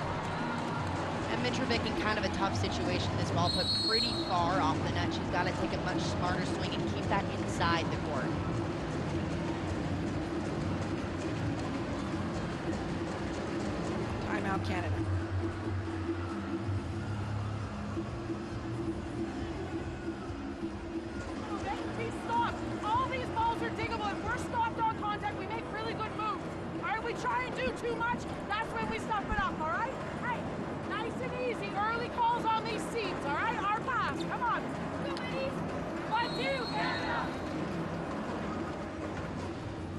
And Mitrovic in kind of a tough situation. This ball put pretty far off the net. She's got to take a much smarter swing and keep that inside the court. Timeout Canada. Be stopped. All these balls are diggable. If we're stopped on contact, we make really good moves. All right, we try and do too much, that's when we stuff it up, all right? Hey, nice and easy. Early calls on these seams, all right? Our pass, come on. 1, 2, Canada.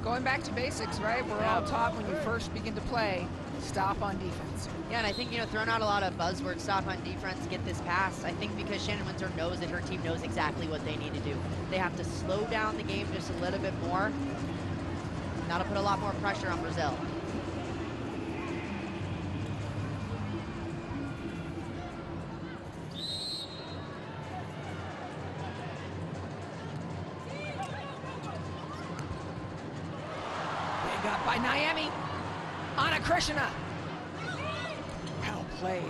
Going back to basics, right? We're all taught when you first begin to play, stop on defense. Yeah, and I think, throwing out a lot of buzzwords, stop on defense, get this pass. I think because Shannon Windsor knows that her team knows exactly what they need to do. They have to slow down the game just a little bit more. That'll put a lot more pressure on Brazil. Big up by Naomi. Anna Krishna. Well played.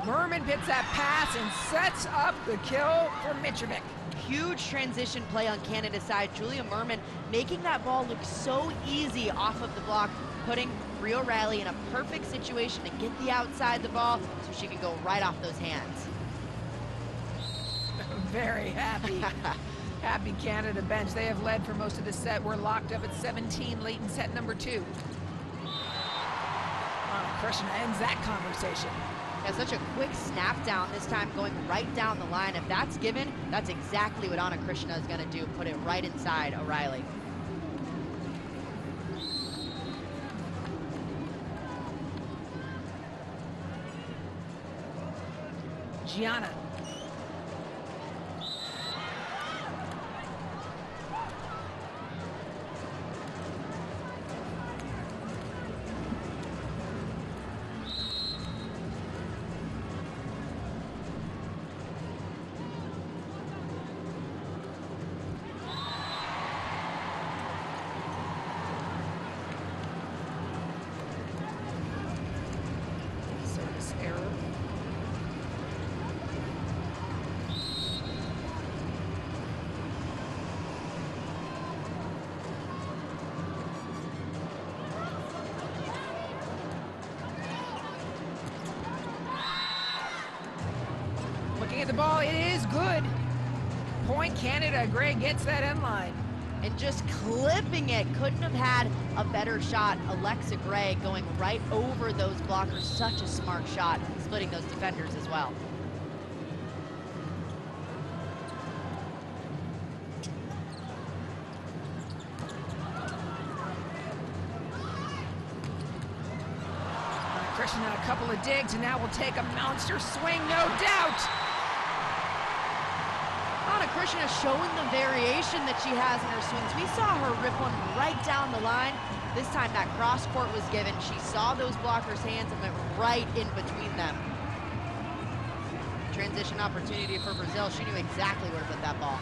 Merman hits that pass and sets up the kill for Mitrovic. Huge transition play on Canada's side. Julia Merman making that ball look so easy off of the block, putting Rio Riley in a perfect situation to get the outside the ball so she can go right off those hands. Very happy. Happy Canada bench. They have led for most of the set. We're locked up at 17 late in set number 2. Krishna ends that conversation. Yeah, such a quick snap down, this time going right down the line. If that's given, that's exactly what Anna Krishna is going to do, put it right inside O'Reilly. Gianna. the ball. It is good. Point Canada. Gray gets that end line. And just clipping it. Couldn't have had a better shot. Alexa Gray going right over those blockers. Such a smart shot, splitting those defenders as well. Christian on a couple of digs, and now will take a monster swing, no doubt. Anna Krishna showing the variation that she has in her swings. We saw her rip one right down the line. This time that cross court was given. She saw those blockers' hands and went right in between them. Transition opportunity for Brazil. She knew exactly where to put that ball.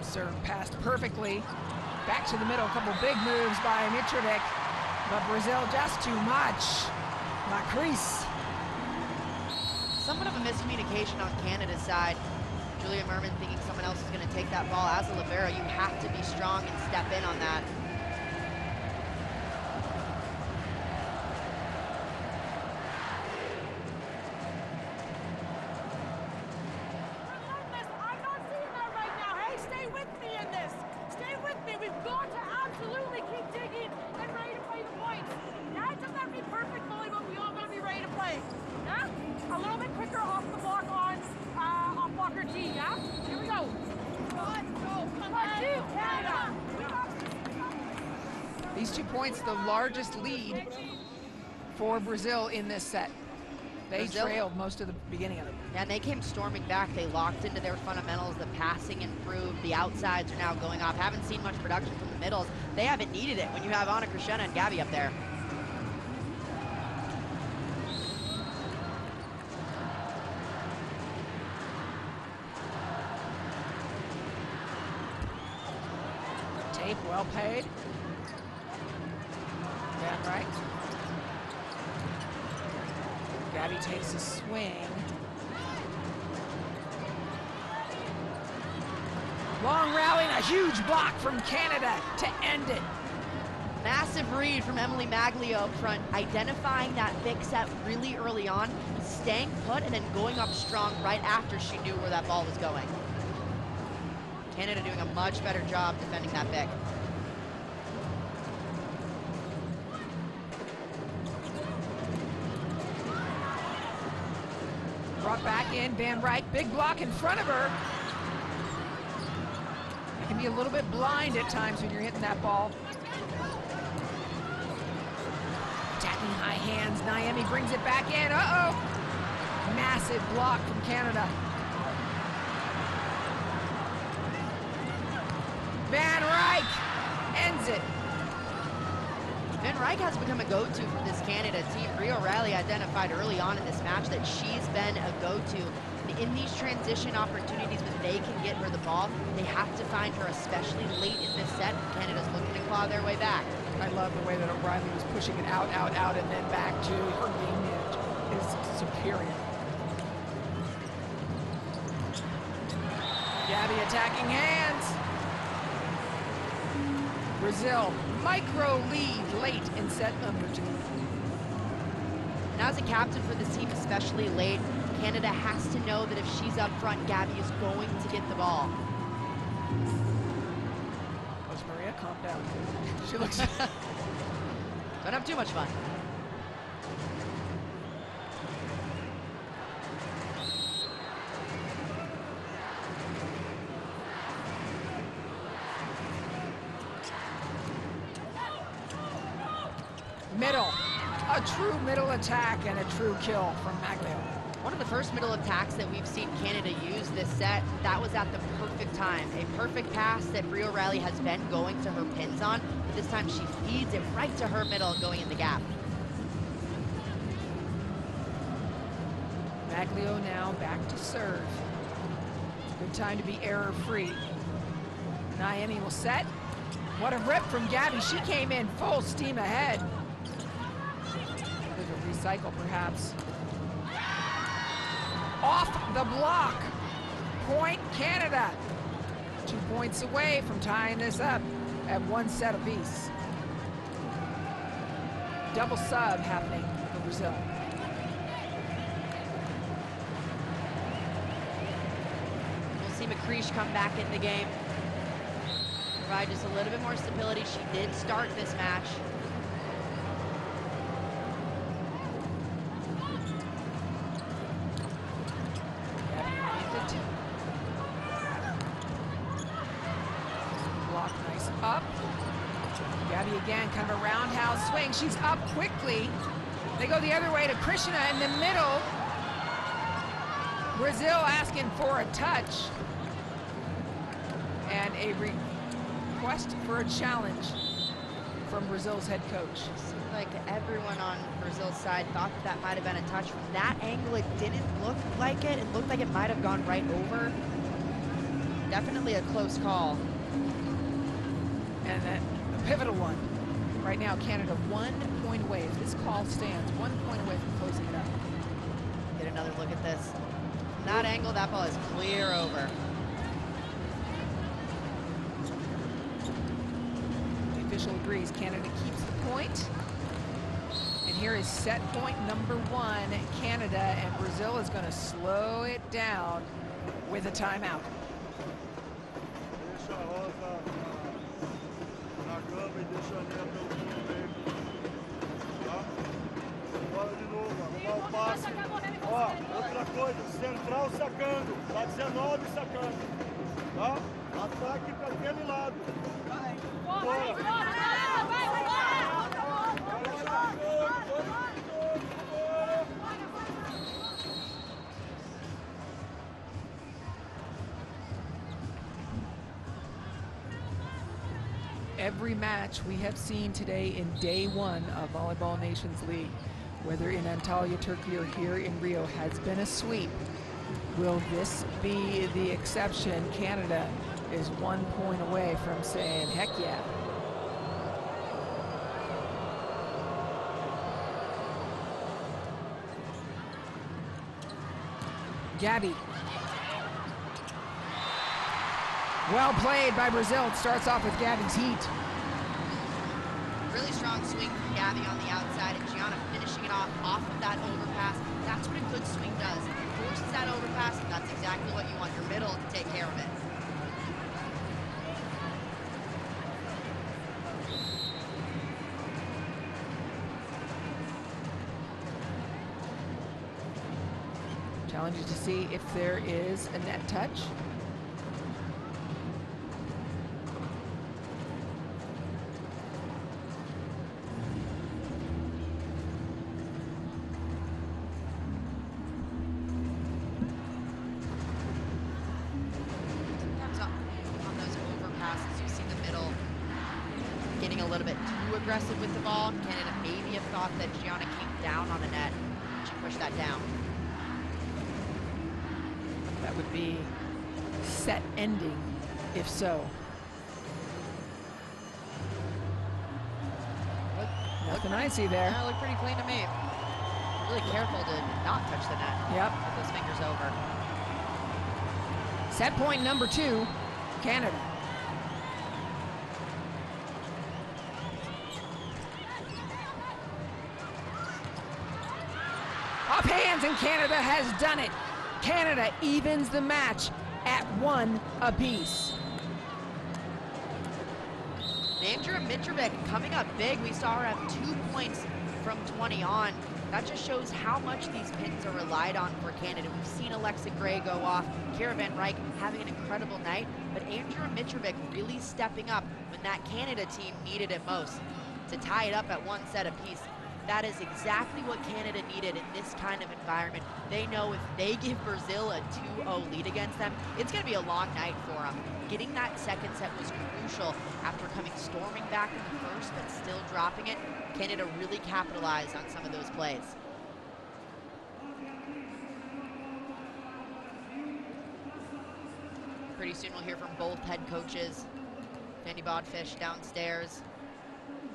Serve passed perfectly. Back to the middle, a couple big moves by Mitrovic, but Brazil just too much. Macris. Somewhat of a miscommunication on Canada's side. Julia Merman thinking someone else is going to take that ball. As a libero, you have to be strong and step in on that. These 2 points, the largest lead for Brazil in this set. They trailed most of the beginning of it. Yeah, and they came storming back. They locked into their fundamentals. The passing improved. The outsides are now going off. Haven't seen much production from the middles. They haven't needed it when you have Anna Krishna and Gabby up there. Tape well paid. Van Right. Gabby takes a swing. Long rally and a huge block from Canada to end it. Massive read from Emily Maglio up front, identifying that big set really early on, staying put, and then going up strong right after she knew where that ball was going. Canada doing a much better job defending that big. Brought back in, Van Ryk, big block in front of her. You can be a little bit blind at times when you're hitting that ball. Attacking high hands, Naomi brings it back in, uh-oh. Massive block from Canada. Van Ryk ends it. Van Ryk has become a go-to for this Canada team. Rio Riley identified early on in this match that she's been a go-to. In these transition opportunities, when they can get her the ball, they have to find her, especially late in this set. Canada's looking to claw their way back. I love the way that O'Reilly was pushing it out, and then back to her game manage is superior. Gabby attacking hands. Brazil, micro lead late in set number 2. And as a captain for this team, especially late, Canada has to know that if she's up front, Gabby is going to get the ball. Coach Maria, calm down. She looks... Don't have too much fun. Middle, a true middle attack and a true kill from Maglio. One of the first middle attacks that we've seen Canada use this set, that was at the perfect time. A perfect pass that Rio Riley has been going to her pins on, but this time she feeds it right to her middle going in the gap. Maglio now back to serve. Good time to be error-free. Naomi will set. What a rip from Gabby. She came in full steam ahead. There's a recycle, perhaps. Off the block. Point Canada. 2 points away from tying this up at 1 set apiece. double sub happening for Brazil. We'll see McCreesh come back in the game. Provide just a little bit more stability. She did start this match. Block nice up. Gabby again, kind of a roundhouse swing. She's up quickly. They go the other way to Krishna in the middle. Brazil asking for a touch. And a request for a challenge from Brazil's head coach. Seemed like everyone on Brazil's side thought that might have been a touch. From that angle, it didn't look like it. It looked like it might have gone right over. Definitely a close call. And then a pivotal one. Right now, Canada 1 point away. If this call stands, 1 point away from closing it up. Get another look at this. From that angle, that ball is clear over. The official agrees. Canada keeps the point. And here is set point number 1. Canada, and Brazil is going to slow it down with a timeout. Deixa a Rosa na cama e deixa a Neta no meio. Tá? Bora de novo, arrumar o passe. Ó, outra coisa, central sacando. Tá 19 sacando. Tá? Ataque para aquele lado. Bora. Every match we have seen today in day 1 of Volleyball Nations League, whether in Antalya, Turkey, or here in Rio, has been a sweep. Will this be the exception? Canada is 1 point away from saying, heck yeah. Gabby. Well played by Brazil. It starts off with Gabby's heat. Really strong swing from Gabby on the outside, and Gianna finishing it off of that overpass. That's what a good swing does. It forces that overpass, and that's exactly what you want your middle to take care of it. Challenge you to see if there is a net touch. Aggressive with the ball. Canada maybe have thought that Gianna came down on the net. She pushed that down. That would be set ending, if so. Nothing I see there. That looked pretty clean to me. Really careful to not touch the net. Yep. Get those fingers over. Set point number 2, Canada. Off hands, and Canada has done it. Canada evens the match at 1 apiece. Andrea Mitrovic coming up big. We saw her have 2 points from 20 on. That just shows how much these pins are relied on for Canada. We've seen Alexa Gray go off, Kira Van Rijk having an incredible night, but Andrea Mitrovic really stepping up when that Canada team needed it most to tie it up at 1 set apiece. That is exactly what Canada needed in this kind of environment. They know if they give Brazil a 2-0 lead against them, it's going to be a long night for them. Getting that second set was crucial after coming storming back in the first, but still dropping it. Canada really capitalized on some of those plays. Pretty soon we'll hear from both head coaches. Fanny Bodfish downstairs.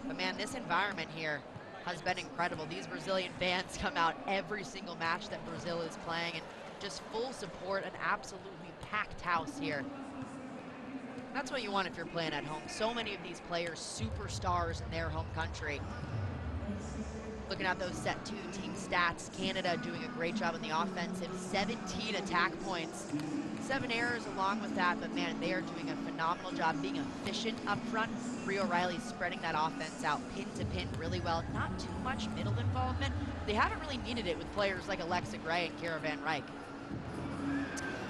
But man, this environment here has been incredible. These Brazilian fans come out every single match that Brazil is playing, and just full support, an absolutely packed house here. That's what you want if you're playing at home. So many of these players, superstars in their home country. Looking at those set 2 team stats, Canada doing a great job in the offensive, 17 attack points, 7 errors along with that, but man, they are doing a phenomenal job being efficient up front. Rio Riley's spreading that offense out pin to pin really well, not too much middle involvement. They haven't really needed it with players like Alexa Gray and Kara Van Ryk.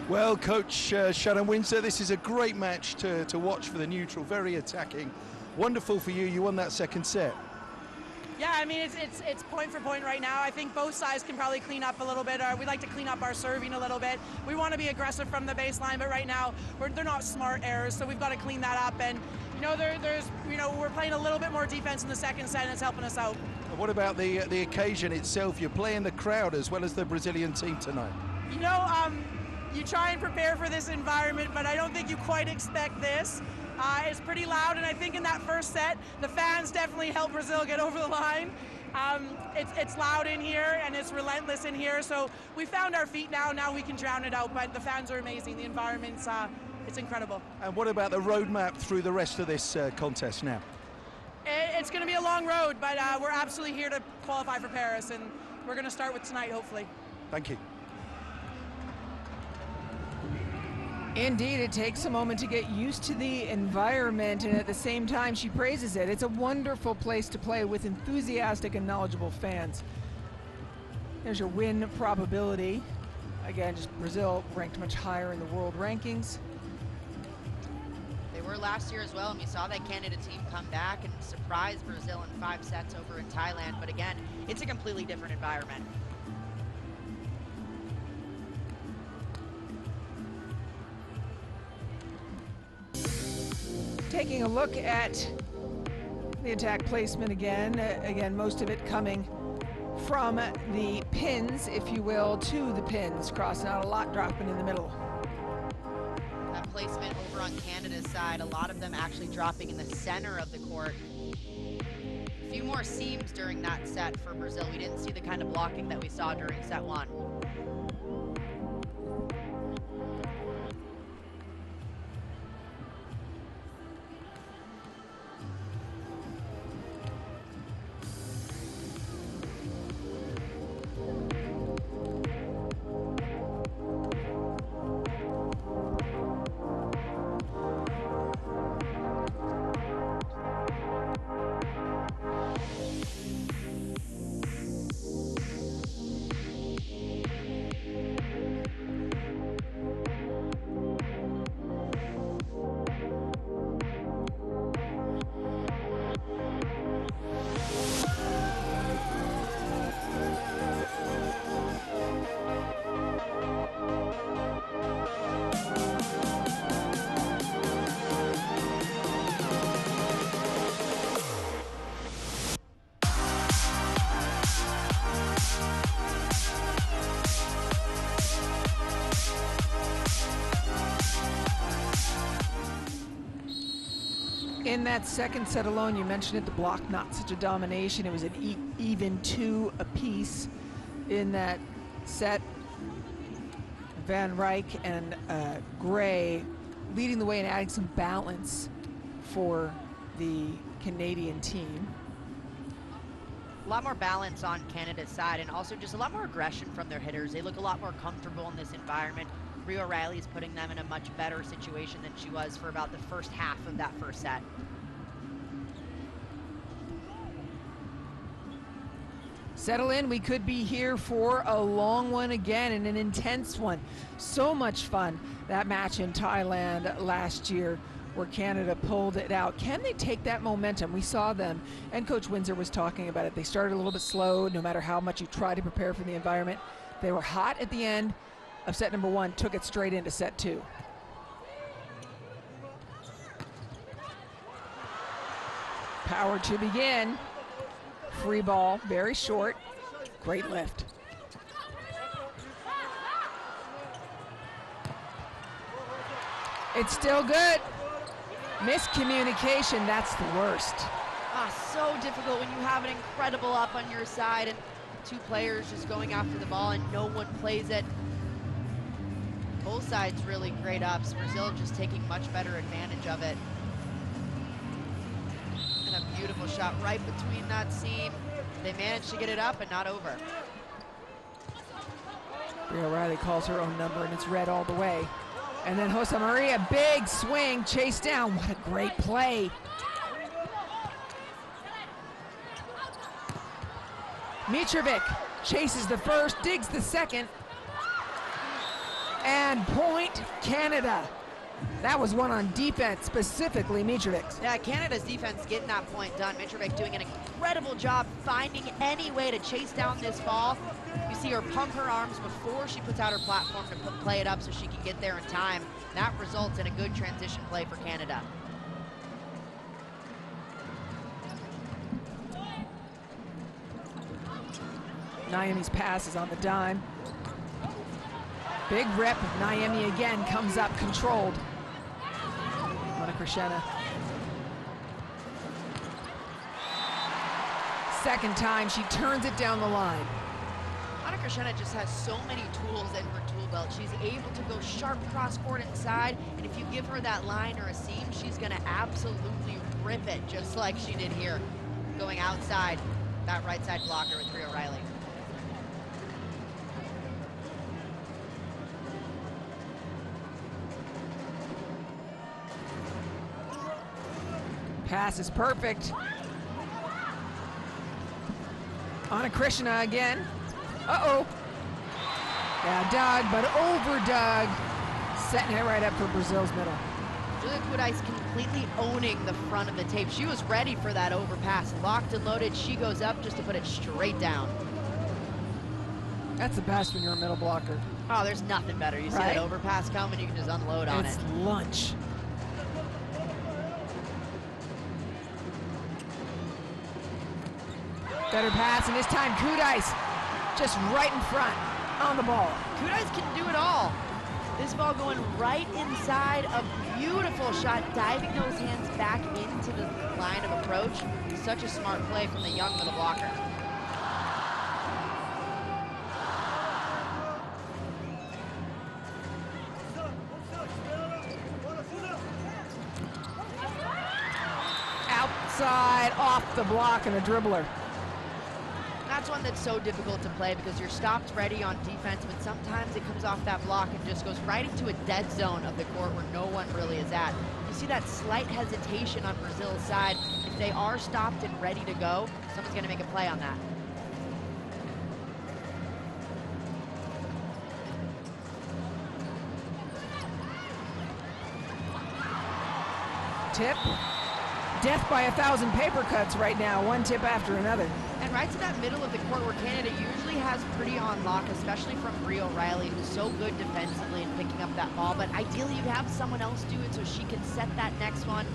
Well, Coach Shannon Windsor, this is a great match to watch for the neutral, very attacking. Wonderful for you, you won that second set. Yeah, I mean, it's point for point right now. I think both sides can probably clean up a little bit. We'd like to clean up our serving a little bit. We want to be aggressive from the baseline, but right now they're not smart errors, so we've got to clean that up. And we're playing a little bit more defense in the second set, and it's helping us out. What about the occasion itself? You're playing the crowd as well as the Brazilian team tonight. You try and prepare for this environment, but I don't think you quite expect this. It's pretty loud, and I think in that first set, the fans definitely helped Brazil get over the line. It's loud in here, and it's relentless in here, so we found our feet now. Now we can drown it out, but the fans are amazing. The environment's it's incredible. And what about the roadmap through the rest of this contest now? It's going to be a long road, but we're absolutely here to qualify for Paris, and we're going to start with tonight, hopefully. Thank you. Indeed, it takes a moment to get used to the environment, and at the same time, she praises it. It's a wonderful place to play with enthusiastic and knowledgeable fans. There's your win probability. Again, just Brazil ranked much higher in the world rankings. They were last year as well, and we saw that Canada team come back and surprise Brazil in 5 sets over in Thailand. But again, it's a completely different environment. Taking a look at the attack placement again. Again, most of it coming from the pins, if you will, to the pins, crossing out a lot, dropping in the middle. That placement over on Canada's side, a lot of them actually dropping in the center of the court. A few more seams during that set for Brazil. We didn't see the kind of blocking that we saw during set 1. In that second set alone, you mentioned it, the block not such a domination. It was an even 2 apiece in that set. Van Ryk and Gray leading the way and adding some balance for the Canadian team. A lot more balance on Canada's side, and also just a lot more aggression from their hitters. They look a lot more comfortable in this environment. Rio Riley is putting them in a much better situation than she was for about the first half of that first set. Settle in, we could be here for a long one again and an intense one. So much fun, that match in Thailand last year where Canada pulled it out. Can they take that momentum? We saw them, and Coach Windsor was talking about it. They started a little bit slow, no matter how much you try to prepare for the environment. They were hot at the end of set number 1, took it straight into set 2. Power to begin. Free ball, very short. Great lift. It's still good. Miscommunication, that's the worst. So difficult when you have an incredible up on your side and 2 players just going after the ball and no one plays it. Both sides really great ups. Brazil just taking much better advantage of it. And a beautiful shot right between that seam. They managed to get it up and not over. Bria O'Reilly calls her own number, and it's red all the way. And then Jose Maria, big swing, chase down. What a great play. Mitrovic chases the first, digs the second. And point Canada. That was one on defense, specifically Mitrovic. Yeah, Canada's defense getting that point done. Mitrovic doing an incredible job finding any way to chase down this ball. You see her pump her arms before she puts out her platform to play it up so she can get there in time. That results in a good transition play for Canada. Naomi's pass is on the dime. Big rip, Naomi again comes up controlled. Krishna. Second time, she turns it down the line. Krishna just has so many tools in her tool belt. She's able to go sharp cross-court inside, and if you give her that line or a seam, she's gonna absolutely rip it, just like she did here, going outside that right side blocker with Rio O'Reilly. Pass is perfect. Anna Krishna again. Uh-oh. Yeah, dug, but over dug. Setting it right up for Brazil's middle. Julia Kudice completely owning the front of the tape. She was ready for that overpass. Locked and loaded, she goes up just to put it straight down. That's the best when you're a middle blocker. Oh, there's nothing better. You see that overpass coming, you can just unload on it. It's lunch. Better pass, and this time Kudice just right in front on the ball. Kudice can do it all. This ball going right inside, a beautiful shot, diving those hands back into the line of approach. Such a smart play from the young middle blocker. Outside, off the block, and a dribbler. That's one that's so difficult to play because you're stopped ready on defense, but sometimes it comes off that block and just goes right into a dead zone of the court where no one really is at. You see that slight hesitation on Brazil's side. If they are stopped and ready to go, someone's going to make a play on that. Tip. Death by 1,000 paper cuts right now, one tip after another. And right to that middle of the court where Canada usually has pretty on lock, especially from Rio O'Reilly, who's so good defensively in picking up that ball, but ideally you have someone else do it so she can set that next one.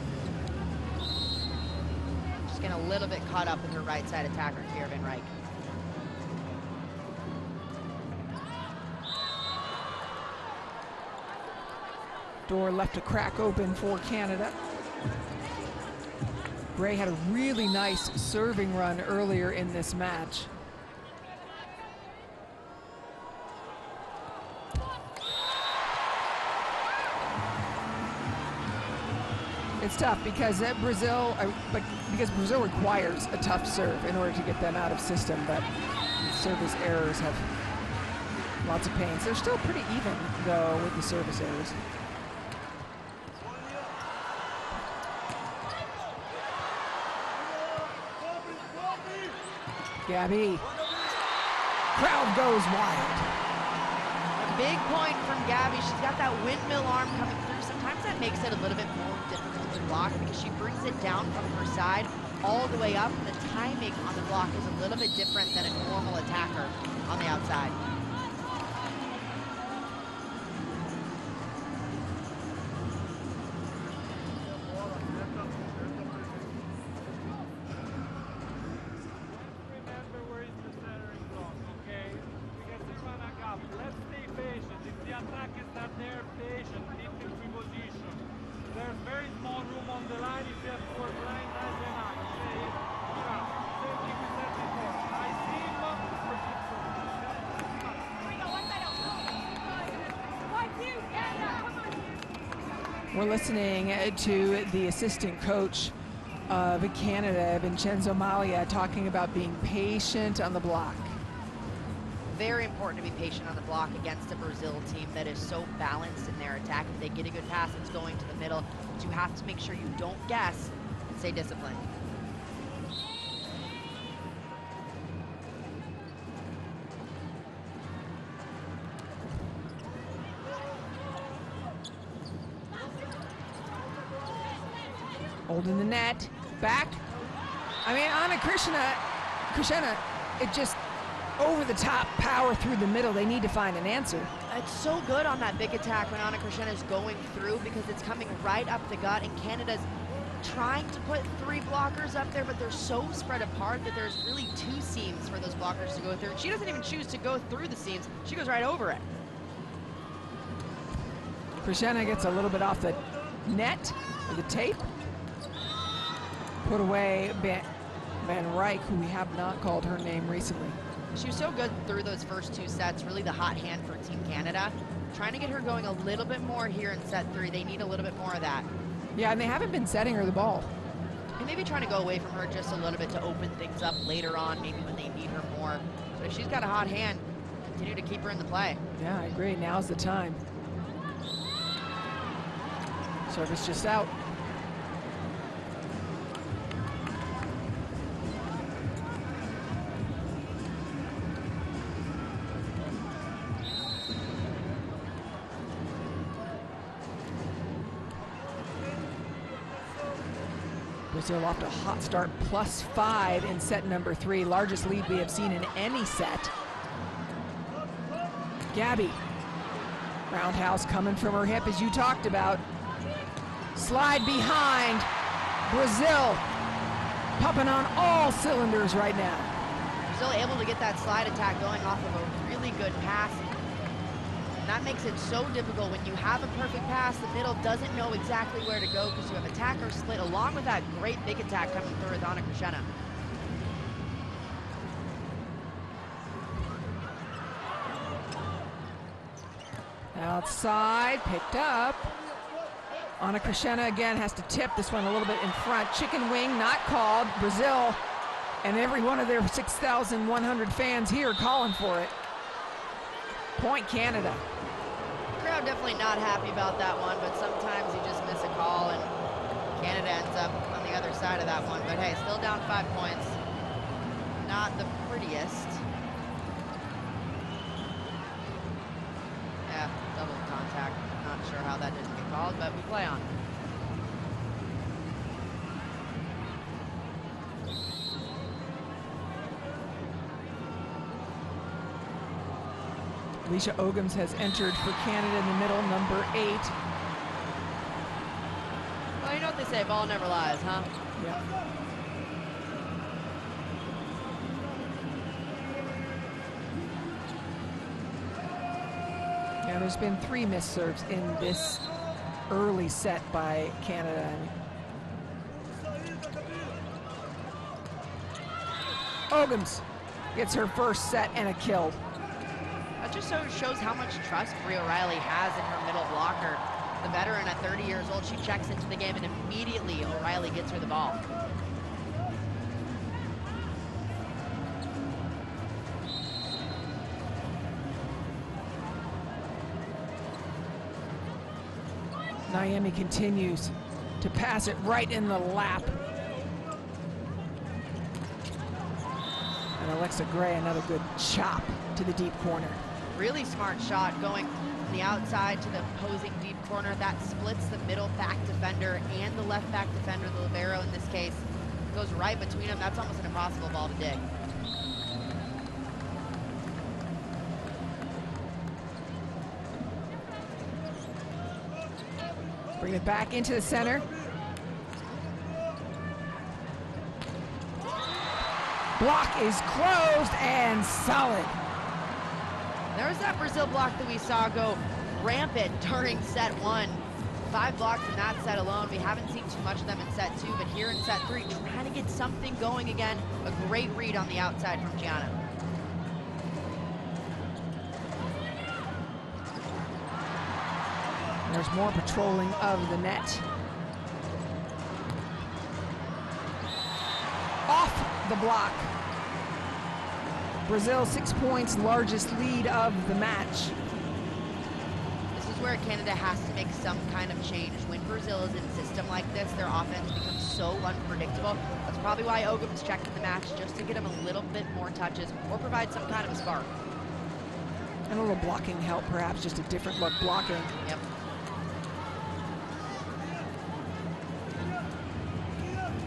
Just getting a little bit caught up with her right side attacker, Kiera Van Rijk. Door left a crack open for Canada. Gray had a really nice serving run earlier in this match. It's tough because Brazil requires a tough serve in order to get them out of system, but service errors have lots of pains. They're still pretty even, though, with the service errors. Gabby. Crowd goes wild. A big point from Gabby. She's got that windmill arm coming through. Sometimes that makes it a little bit more difficult to block because she brings it down from her side all the way up. The timing on the block is a little bit different than a normal attacker on the outside. We're listening to the assistant coach of Canada, Vincenzo Maglia, talking about being patient on the block. Very important to be patient on the block against a Brazil team that is so balanced in their attack. If they get a good pass, it's going to the middle. But you have to make sure you don't guess and stay disciplined. Holding the net, back. I mean, Anna Krishna, it just over the top power through the middle. They need to find an answer. It's so good on that big attack when Anna Krishna is going through, because it's coming right up the gut, and Canada's trying to put 3 blockers up there, but they're so spread apart that there's really 2 seams for those blockers to go through. She doesn't even choose to go through the seams. She goes right over it. Krishna gets a little bit off the net or the tape. Put away Van Rijk, who we have not called her name recently. She was so good through those first 2 sets, really the hot hand for Team Canada. Trying to get her going a little bit more here in set 3. They need a little bit more of that. Yeah, and they haven't been setting her the ball. And maybe trying to go away from her just a little bit to open things up later on, maybe when they need her more. But if she's got a hot hand, continue to keep her in the play. Yeah, I agree. Now's the time. Service just out. Brazil off to a hot start, +5 in set number 3, largest lead we have seen in any set. Gabby, roundhouse coming from her hip as you talked about. Slide behind, Brazil pumping on all cylinders right now. Brazil able to get that slide attack going off of a really good pass. And that makes it so difficult when you have a perfect pass. The middle doesn't know exactly where to go because you have attacker split along with that great big attack coming through with Anna Krishna. Outside, picked up. Anna Krishna again has to tip this one a little bit in front. Chicken wing, not called. Brazil and every one of their 6,100 fans here calling for it. Point Canada. Crowd definitely not happy about that one, but sometimes you just miss a call and Canada ends up on the other side of that one. But hey, still down 5 points. Not the prettiest. Yeah, double contact. Not sure how that didn't get called, but we play on. Alicia Ogums has entered for Canada in the middle, number 8. Well, you know what they say, ball never lies, huh? Yeah. Yeah, there's been 3 missed serves in this early set by Canada. Ogums gets her first set and a kill. That just shows how much trust Bria O'Reilly has in her middle blocker. The veteran at 30 years old, she checks into the game and immediately O'Reilly gets her the ball. Naomi continues to pass it right in the lap. And Alexa Gray, another good chop to the deep corner. Really smart shot going from the outside to the opposing deep corner. That splits the middle back defender and the left back defender, the libero in this case. Goes right between them. That's almost an impossible ball to dig. Bring it back into the center. Block is closed and solid. There's that Brazil block that we saw go rampant during set 1. 5 blocks in that set alone. We haven't seen too much of them in set 2, but here in set 3, trying to get something going again. A great read on the outside from Gianna. There's more patrolling of the net. the block. Brazil 6 points, largest lead of the match. This is where Canada has to make some kind of change. When Brazil is in a system like this, their offense becomes so unpredictable. That's probably why Ogum's checked in the match, just to get him a little bit more touches or provide some kind of a spark. And a little blocking help, perhaps, just a different look blocking. Yep.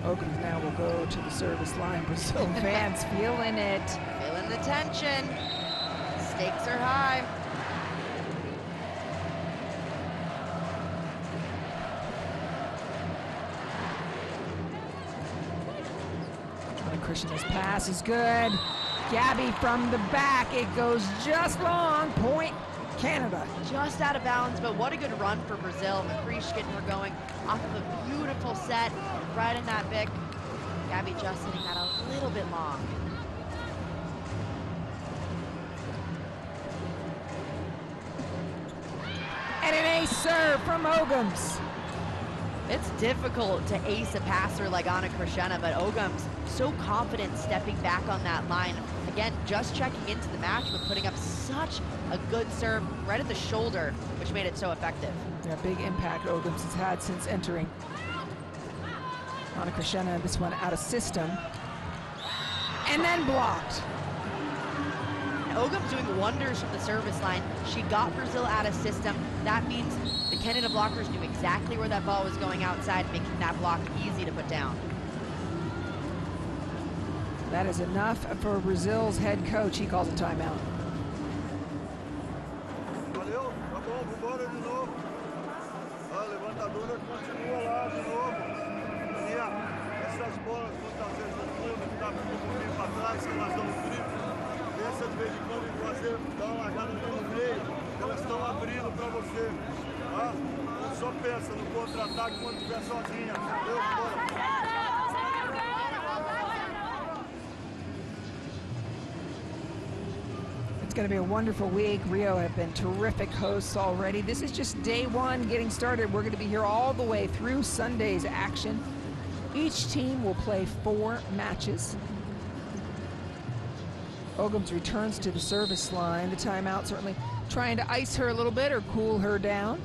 Ogums now will go to the service line. Brazil fans feeling it. Feeling the tension. Stakes are high. Krishna's pass is good. Gabby from the back. It goes just long. Point Canada. Just out of bounds, but what a good run for Brazil. McCreesh getting her going off of a beautiful set right in that pick. Gabby just hitting that a little bit long. And an ace serve from Ogums. It's difficult to ace a passer like Anna Krishna, but Ogum's so confident stepping back on that line. Again, just checking into the match, but putting up such a good serve right at the shoulder, which made it so effective. Yeah, big impact Ogums has had since entering. Anna Krishna, this one out of system. And then blocked. Ogum's doing wonders from the service line. She got Brazil out of system. That means the Canada blockers knew exactly where that ball was going outside, making that block easy to put down. That is enough for Brazil's head coach. He calls a timeout. Valeu, tá bom, vambora de novo. A levantadora continua lá de novo. E essas bolas, muitas vezes no fundo, que tá um pouquinho para trás, elas dão um drible. Essa de vez em quando fazer, dá uma largada no meio, elas estão abrindo para você. Tá? Só pensa no contra-ataque quando estiver sozinha. Entendeu? Bora. It's going to be a wonderful week. Rio have been terrific hosts already. This is just day one getting started. We're going to be here all the way through Sunday's action. Each team will play 4 matches. Ogums returns to the service line. The timeout certainly trying to ice her a little bit or cool her down.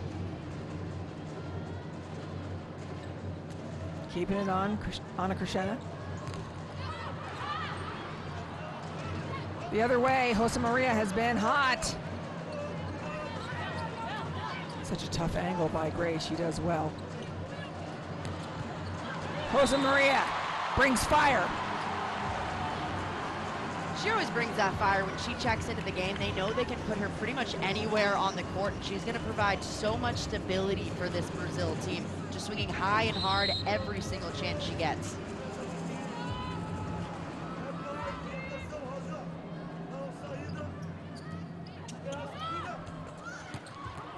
Keeping it on Anna Krishna. The other way, Jose Maria has been hot. Such a tough angle by Gray. She does well. Jose Maria brings fire. She always brings that fire when she checks into the game. They know they can put her pretty much anywhere on the court, and she's going to provide so much stability for this Brazil team, just swinging high and hard every single chance she gets.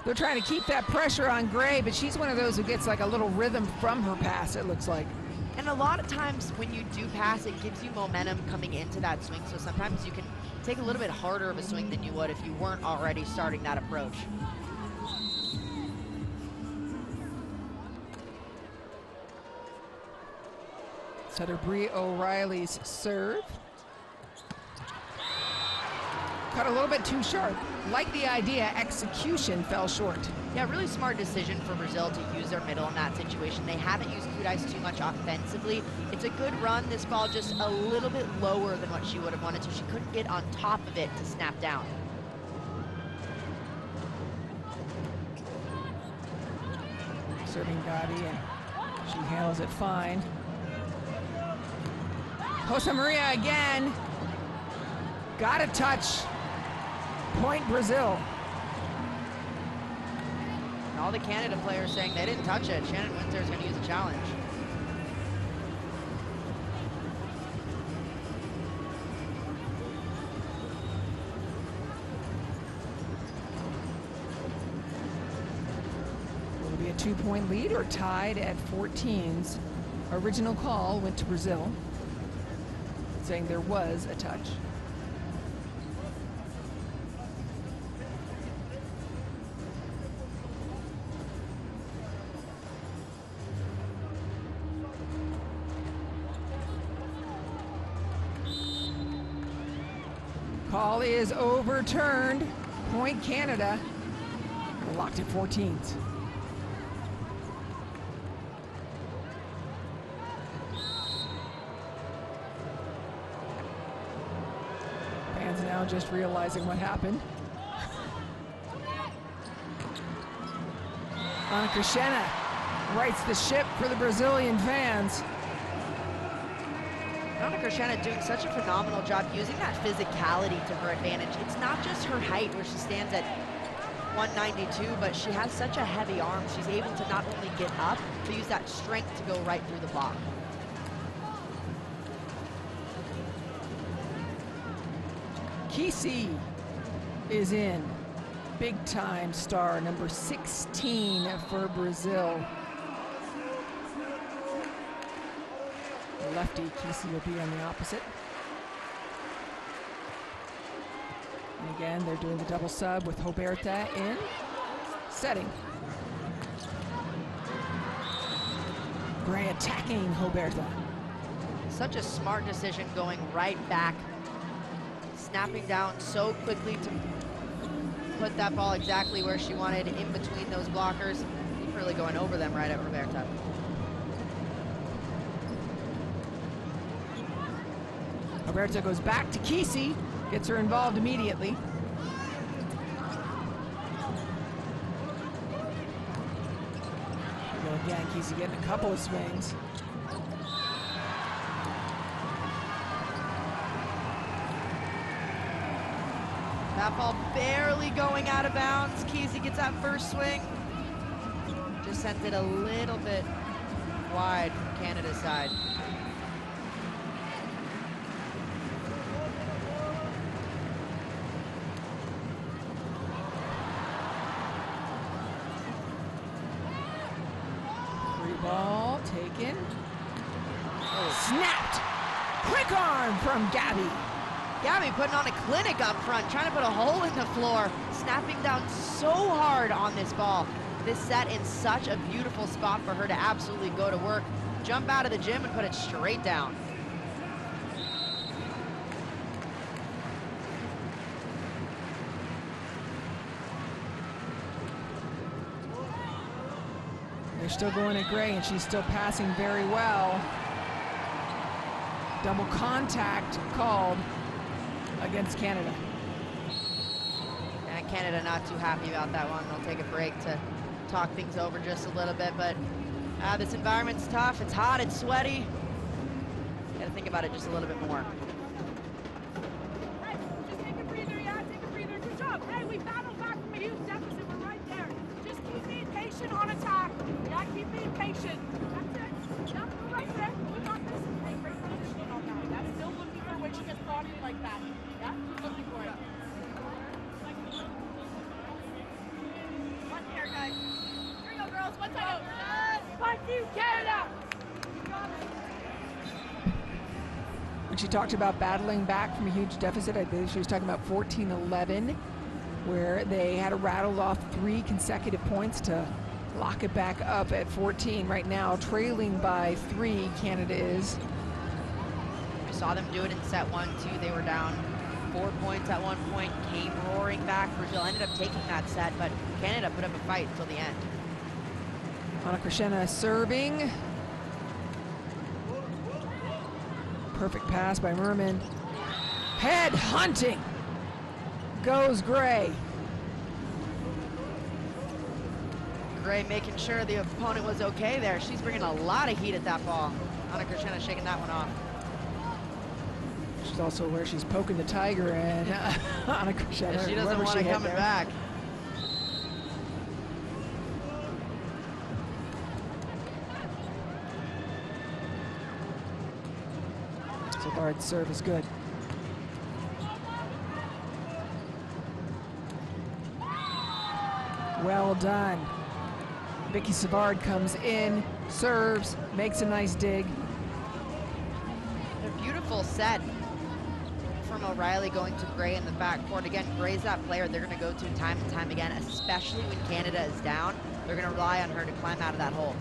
They're trying to keep that pressure on Gray, but she's one of those who gets like a little rhythm from her pass, it looks like. And a lot of times when you do pass, it gives you momentum coming into that swing, so sometimes you can take a little bit harder of a swing than you would if you weren't already starting that approach. Setter Bree O'Reilly's serve. Cut a little bit too sharp. Like the idea, execution fell short. Yeah, really smart decision for Brazil to use their middle in that situation. They haven't used Kudais too much offensively. It's a good run. This ball just a little bit lower than what she would have wanted to. She couldn't get on top of it to snap down. Serving Gabi, and she handles it fine. Jose Maria again. Got a touch. Point Brazil. And all the Canada players saying they didn't touch it. Shannon Windsor is going to use a challenge. Will it be a 2-point lead or tied at 14s? Original call went to Brazil, saying there was a touch. Call is overturned. Point Canada. We're locked at 14s. Fans now just realizing what happened. Ana Crescena rights the ship for the Brazilian fans. Ana Crescena doing such a phenomenal job using that physicality to her advantage. It's not just her height where she stands at 192, but she has such a heavy arm. She's able to not only get up, but use that strength to go right through the block. Kesey is in. Big time star, number 16 for Brazil. Lefty, Kesey will be on the opposite. And again, they're doing the double sub with Roberta in. Setting. Gray attacking Roberta. Such a smart decision going right back. Snapping down so quickly to put that ball exactly where she wanted, in between those blockers. Really going over them right at Roberta. Roberta goes back to Kesey, gets her involved immediately. Again, Kesey getting a couple of swings. That ball barely going out of bounds. Kesey gets that first swing. Just sent it a little bit wide from Canada's side. Free ball taken. Snapped. Quick arm from Gabby. Gabby putting on a clinic up front, trying to put a hole in the floor, snapping down so hard on this ball. This set in such a beautiful spot for her to absolutely go to work, jump out of the gym and put it straight down. They're still going at Gray, and she's still passing very well. Double contact called against Canada. And Canada not too happy about that one. They'll take a break to talk things over just a little bit, but this environment's tough. It's hot, it's sweaty. Gotta think about it just a little bit more. Hey, just take a breather, yeah, take a breather. Good job. Hey, we battled back from a huge deficit. We're right there. Just keep being patient on attack. Yeah, keep being patient. That's it. Yeah, we're right there. We got this. Hey, great positioning on that. That's still looking for when she gets brought in like that. Yeah, keep looking for it. One here, guys. Here we go, girls. One second. Fuck you, Canada! When she talked about battling back from a huge deficit, I believe she was talking about 14-11, where they had rattled off 3 consecutive points to lock it back up at 14. Right now, trailing by 3, Canada is. We saw them do it in set 1, 2. They were down 4 points at one point, came roaring back. Brazil ended up taking that set, but Canada put up a fight until the end. Ana Crescena serving. Perfect pass by Merman. Head hunting. Goes Gray. Gray making sure the opponent was okay there. She's bringing a lot of heat at that ball. Ana Crescena shaking that one off. She's also where she's poking the tiger, and Ana Crescena. She doesn't want it coming back. Savard's serve is good. Well done. Vicky Savard comes in, serves, makes a nice dig. A beautiful set from O'Reilly going to Gray in the backcourt. Again, Gray's that player they're going to go to time and time again, especially when Canada is down. They're going to rely on her to climb out of that hole.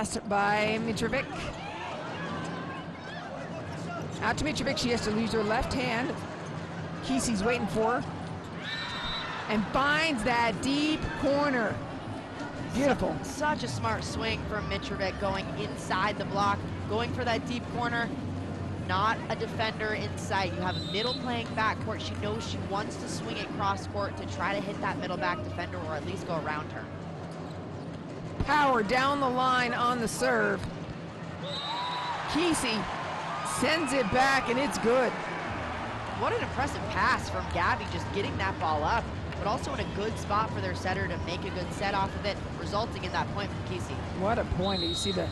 pass by Mitrovic. Out to Mitrovic, she has to use her left hand. Kesey's waiting for her. And finds that deep corner. Beautiful. Such a smart swing from Mitrovic, going inside the block, going for that deep corner. Not a defender in sight. You have a middle playing backcourt. She knows she wants to swing it cross court to try to hit that middle back defender or at least go around her. Power down the line on the serve. Kesey sends it back and it's good. What an impressive pass from Gabby, just getting that ball up, but also in a good spot for their setter to make a good set off of it, resulting in that point from Kesey. What a point. You see the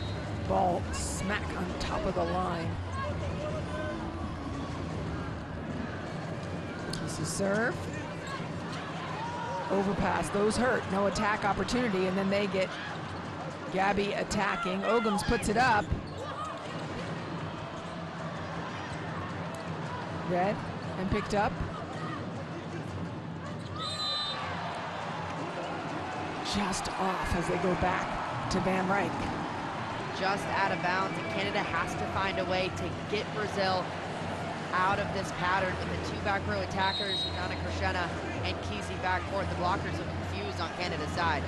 ball smack on top of the line. Kesey serve. Overpass, those hurt. No attack opportunity, and then they get Gabby attacking. Ogums puts it up. Red and picked up. Just off as they go back to Van Ryk. Just out of bounds, and Canada has to find a way to get Brazil out of this pattern with the two back row attackers, Anna Krishna and Kesey backcourt. The blockers are confused on Canada's side.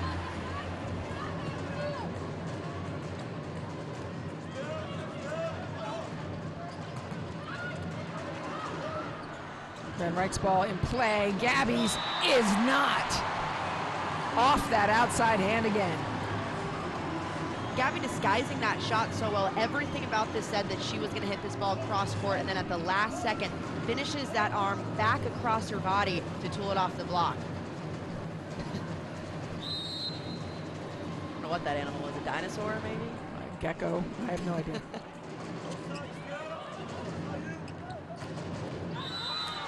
Van Ryk's ball in play. Gabby's is not. Off that outside hand again. Gabby disguising that shot so well. Everything about this said that she was going to hit this ball cross court, and then at the last second finishes that arm back across her body to tool it off the block. I don't know what that animal was, a dinosaur maybe? A gecko, I have no idea.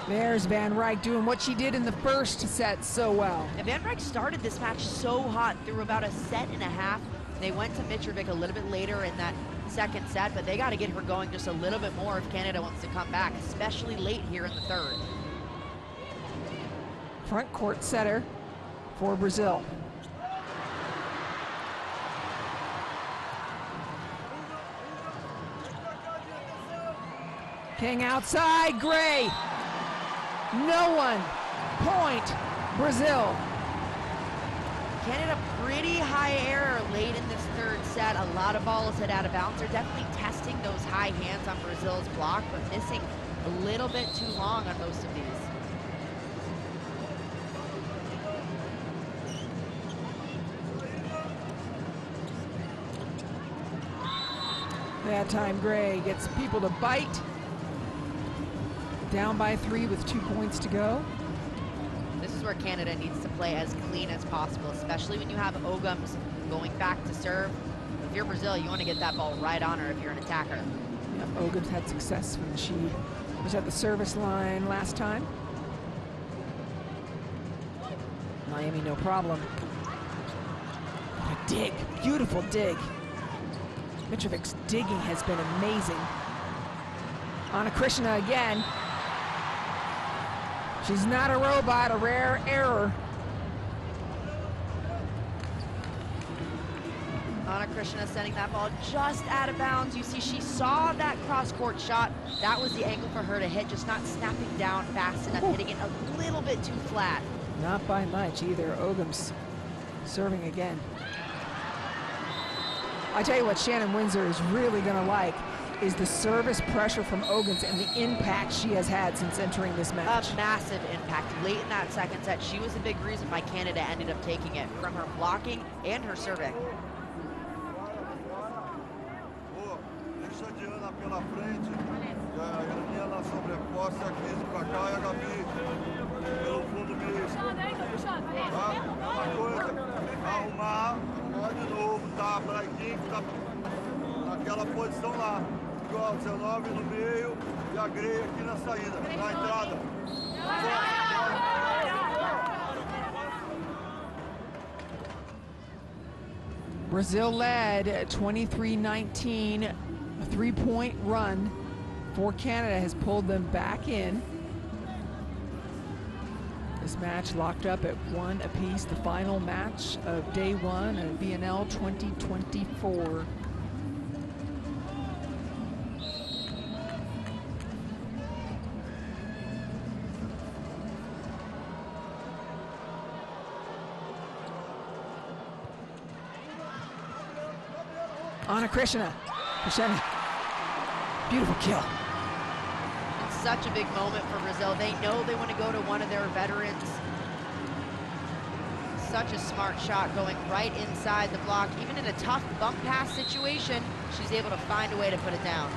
There's Van Ryk doing what she did in the first set so well. And Van Ryk started this match so hot through about a set and a half. They went to Mitrovic a little bit later in that second set, but they got to get her going just a little bit more if Canada wants to come back, especially late here in the third. Front court setter for Brazil. King outside, Gray. No one. Point, Brazil. Canada pretty high error late in this third set. A lot of balls hit out of bounds. They're definitely testing those high hands on Brazil's block, but missing a little bit too long on most of these. That time Gray gets people to bite. Down by 3 with 2 points to go. This is where Canada needs to play as clean as possible, especially when you have Ogums going back to serve. If you're Brazil, you want to get that ball right on her if you're an attacker. Yeah, Ogums had success when she was at the service line last time. Miami, no problem. What a dig, beautiful dig. Mitrovic's digging has been amazing. Anna Krishna again. She's not a robot, a rare error. Anna Krishna sending that ball just out of bounds. You see, she saw that cross-court shot. That was the angle for her to hit, just not snapping down fast enough, hitting it a little bit too flat. Not by much either. Ogums serving again. I tell you what Shannon Windsor is really going to like is the service pressure from Ogums and the impact she has had since entering this match. A massive impact. Late in that second set, she was a big reason why Canada ended up taking it, from her blocking and her serving. Deixa a Diana pela frente, e a Aninha na sobreposta, a 15 pra cá e a Gabi pelo fundo mesmo. Tá? Uma coisa, arrumar, agora de novo, tá? Pra equipe, tá naquela posição lá. Igual, 19 no meio e a Grey aqui na saída, na entrada. Brazil led 23-19. A 3-point run for Canada has pulled them back in. This match locked up at 1 apiece, the final match of day 1 of VNL 2024. Anna Krishna. Beautiful kill. It's such a big moment for Brazil. They know they want to go to one of their veterans. Such a smart shot going right inside the block. Even in a tough bump pass situation, she's able to find a way to put it down.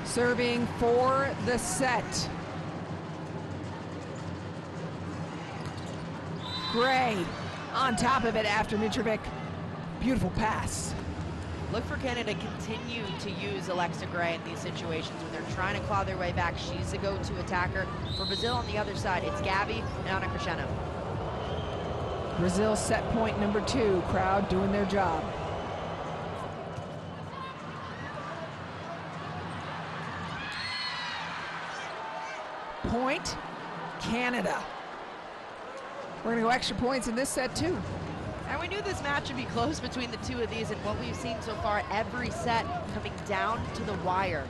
Serving for the set. Gray on top of it after Mitrovic. Beautiful pass. Look for Canada to continue to use Alexa Gray in these situations when they're trying to claw their way back. She's the go-to attacker. For Brazil on the other side, it's Gabby and Anna Krishna. Brazil set point number 2. Crowd doing their job. Point, Canada. We're gonna go extra points in this set too. And we knew this match would be close between the two of these, and what we've seen so far, every set coming down to the wire.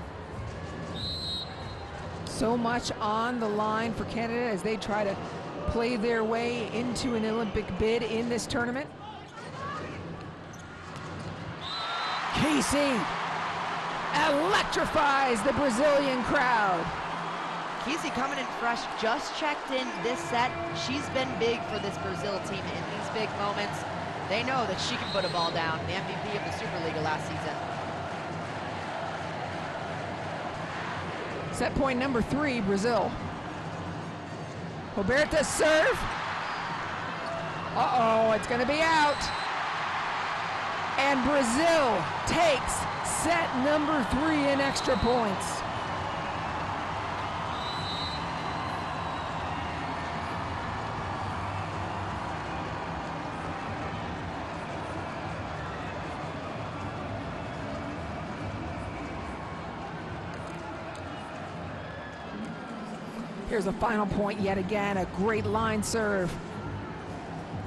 So much on the line for Canada as they try to play their way into an Olympic bid in this tournament. Casey electrifies the Brazilian crowd. Kesey coming in fresh, just checked in this set. She's been big for this Brazil team in these big moments. They know that she can put a ball down, the MVP of the Superliga last season. Set point number 3, Brazil. Roberta's serve. Uh-oh, it's gonna be out. And Brazil takes set number 3 in extra points. Here's a final point yet again, a great line serve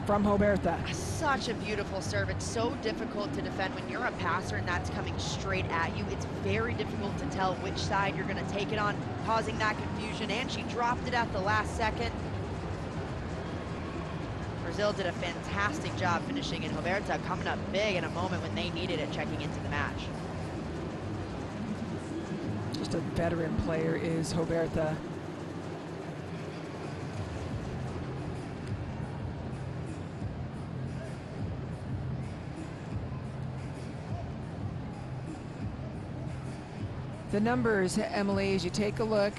from Roberta. Such a beautiful serve. It's so difficult to defend when you're a passer and that's coming straight at you. It's very difficult to tell which side you're going to take it on, causing that confusion, and she dropped it at the last second. Brazil did a fantastic job finishing, and Roberta coming up big in a moment when they needed it, checking into the match. Just a veteran player is Roberta. The numbers, Emily, as you take a look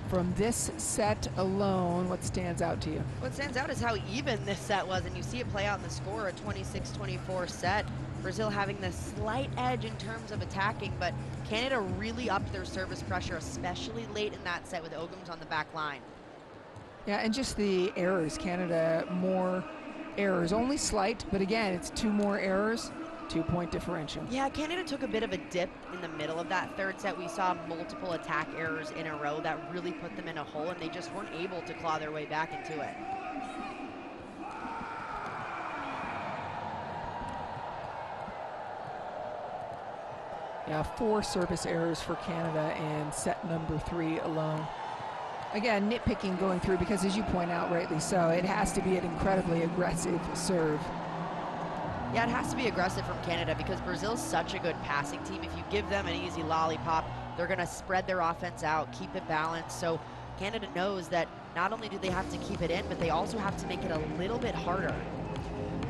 from this set alone, what stands out to you? What stands out is how even this set was, and you see it play out in the score, a 26-24 set. Brazil having the slight edge in terms of attacking, but Canada really upped their service pressure, especially late in that set with Ogums on the back line. Yeah, and just the errors. Canada, more errors, only slight, but again, it's 2 more errors. 2-point differential. Yeah, Canada took a bit of a dip in the middle of that third set. We saw multiple attack errors in a row that really put them in a hole, and they just weren't able to claw their way back into it. Yeah, 4 service errors for Canada in set number 3 alone. Again, nitpicking going through because, as you point out rightly so, it has to be an incredibly aggressive serve. Yeah, it has to be aggressive from Canada because Brazil's such a good passing team. If you give them an easy lollipop, they're going to spread their offense out, keep it balanced. So Canada knows that not only do they have to keep it in, but they also have to make it a little bit harder.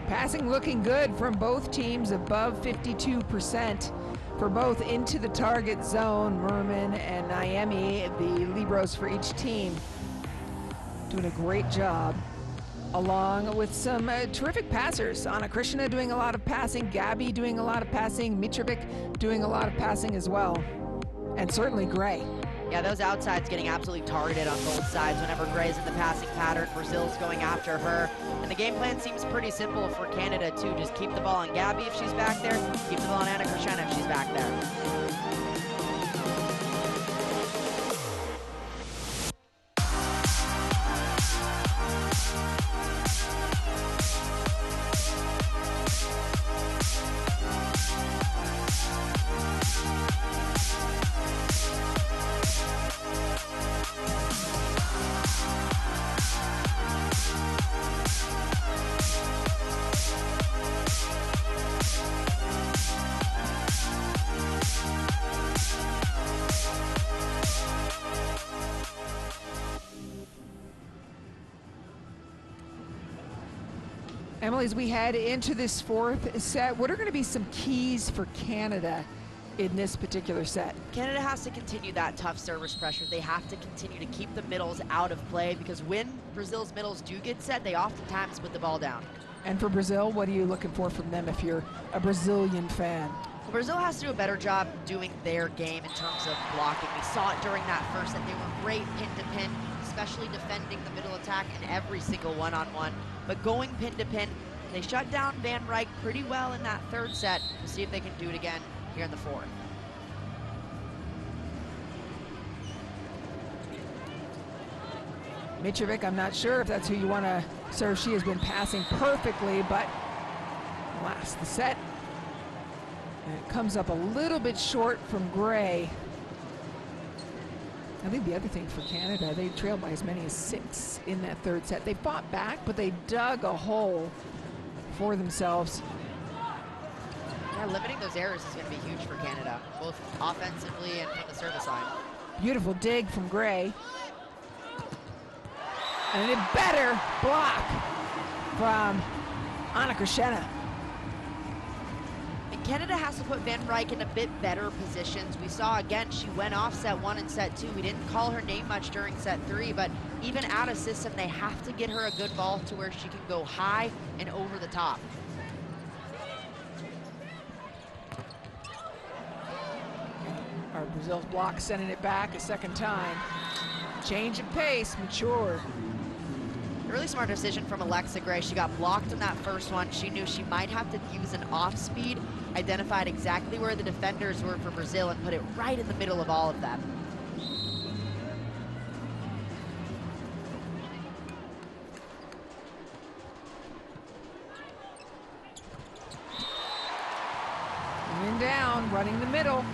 Passing looking good from both teams, above 52% for both into the target zone. Merman and Naemi, the libros for each team, doing a great job, along with some terrific passers. Anna Krishna doing a lot of passing, Gabby doing a lot of passing, Mitrovic doing a lot of passing as well, and certainly Gray. Yeah, those outsides getting absolutely targeted on both sides whenever Gray's in the passing pattern. Brazil's going after her. And the game plan seems pretty simple for Canada too. Just keep the ball on Gabby if she's back there, keep the ball on Anna Krishna if she's back there. Emily, as we head into this fourth set, what are going to be some keys for Canada in this particular set? Canada has to continue that tough service pressure. They have to continue to keep the middles out of play, because when Brazil's middles do get set, they oftentimes put the ball down. And for Brazil, what are you looking for from them if you're a Brazilian fan? Well, Brazil has to do a better job doing their game in terms of blocking. We saw it during that first set. They were great pin-to-pin, especially defending the middle attack in every single one-on-one. But going pin-to-pin, they shut down Van Rijk pretty well in that third set. We'll see if they can do it again here in the fourth. Mitrovic, I'm not sure if that's who you want to serve. She has been passing perfectly, but last the set. And it comes up a little bit short from Gray. I think the other thing for Canada, they trailed by as many as 6 in that third set. They fought back, but they dug a hole for themselves. Yeah, limiting those errors is going to be huge for Canada, both offensively and from the service line. Beautiful dig from Gray. And a better block from Anna Krishena. And Canada has to put Van Rijk in a bit better positions. We saw, again, she went off set 1 and set 2. We didn't call her name much during set 3, but even out of system, they have to get her a good ball to where she can go high and over the top. Our Brazil's block sending it back a second time. Change of pace, mature. A really smart decision from Alexa Gray. She got blocked in that first one. She knew she might have to use an off speed, identified exactly where the defenders were for Brazil and put it right in the middle of all of them. And down, running the middle.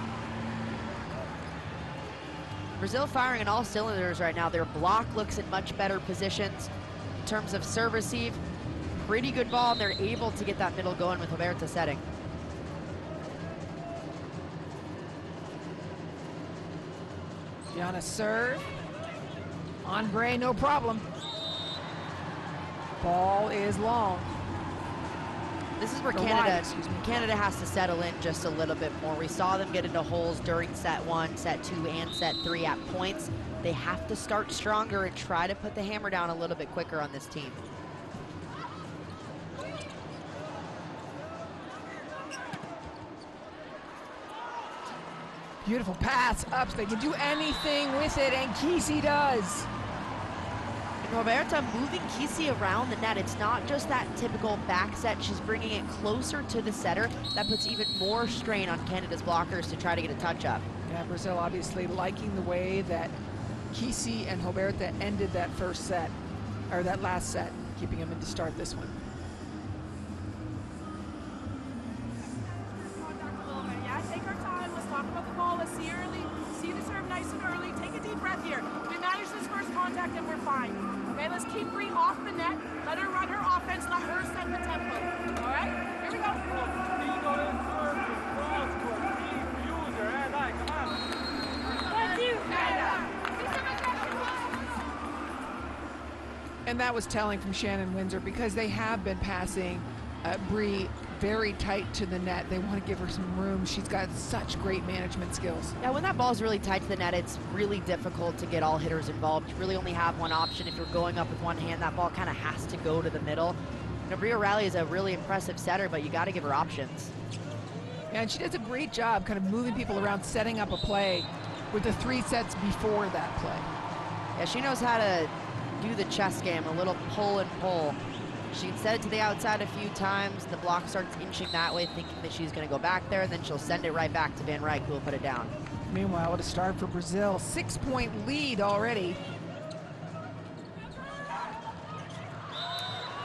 Brazil firing on all cylinders right now. Their block looks in much better positions. In terms of serve receive, pretty good ball, and they're able to get that middle going with Roberta setting. Gianna serve. On Gray, no problem. Ball is long. This is where Canada has to settle in just a little bit more. We saw them get into holes during set 1, set 2, and set 3 at points. They have to start stronger and try to put the hammer down a little bit quicker on this team. Beautiful pass up. They can do anything with it, and Kesey does. And Roberta moving Kesey around the net. It's not just that typical back set. She's bringing it closer to the setter. That puts even more strain on Canada's blockers to try to get a touch up. Yeah, Brazil obviously liking the way that Kesey and Roberta ended that first set, or that last set, keeping them in to start this one. Yeah, take our time. Let's talk about the ball. Let's see early. See the serve nice and early. Take a deep breath here. We manage this first contact and we're fine. Okay, let's keep Bree off the net. Let her run her offense. Let her set the tempo. All right, here we go. Thank you, Canada. And that was telling from Shannon Windsor, because they have been passing Bree very tight to the net. They want to give her some room. She's got such great management skills. Yeah, when that ball's really tight to the net, it's really difficult to get all hitters involved. You really only have one option. If you're going up with one hand, that ball kind of has to go to the middle. You know, Brie O'Reilly is a really impressive setter, but you got to give her options. Yeah, and she does a great job kind of moving people around, setting up a play with the 3 sets before that play. Yeah, she knows how to do the chess game, a little pull and pull. She can set it to the outside a few times. The block starts inching that way, thinking that she's going to go back there, and then she'll send it right back to Van Rijk, who will put it down. Meanwhile, what a start for Brazil. 6-point lead already.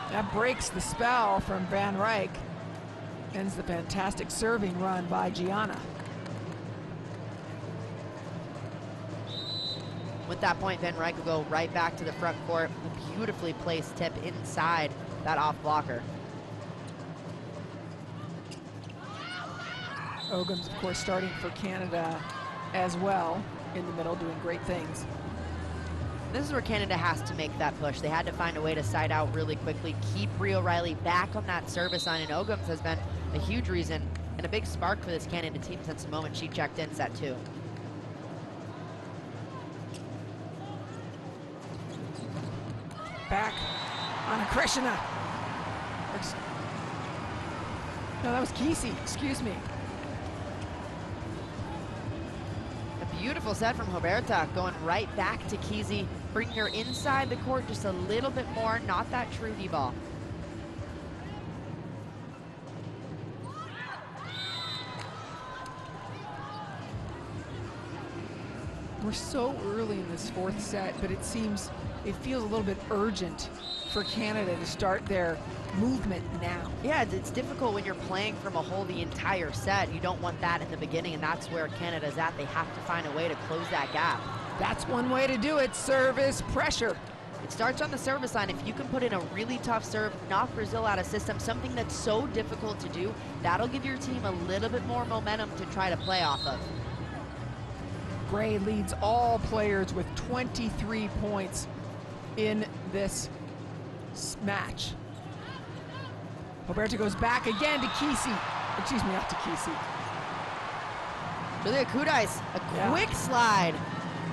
That breaks the spell from Van Rijk. Ends the fantastic serving run by Gianna. With that point, Van Rijk will go right back to the front court. A beautifully placed tip inside that off blocker. Ogum's, of course, starting for Canada as well in the middle, doing great things. This is where Canada has to make that push. They had to find a way to side out really quickly, keep Rio Riley back on that service line, and Ogums has been a huge reason and a big spark for this Canada team since the moment she checked in set 2. Back on Krishna. No, that was Kesey, excuse me. A beautiful set from Roberta, going right back to Kesey, bringing her inside the court just a little bit more, not that true D-ball. We're so early in this 4th set, but it feels a little bit urgent for Canada to start their movement now. Yeah, it's difficult when you're playing from a hole the entire set. You don't want that in the beginning, and that's where Canada's at. They have to find a way to close that gap. That's one way to do it, service pressure. It starts on the service line. If you can put in a really tough serve, knock Brazil out of system, something that's so difficult to do, that'll give your team a little bit more momentum to try to play off of. Gray leads all players with 23 points in this match. Roberta goes back again to Kesey. Excuse me, not to Kesey. Julia Kudais, a quick slide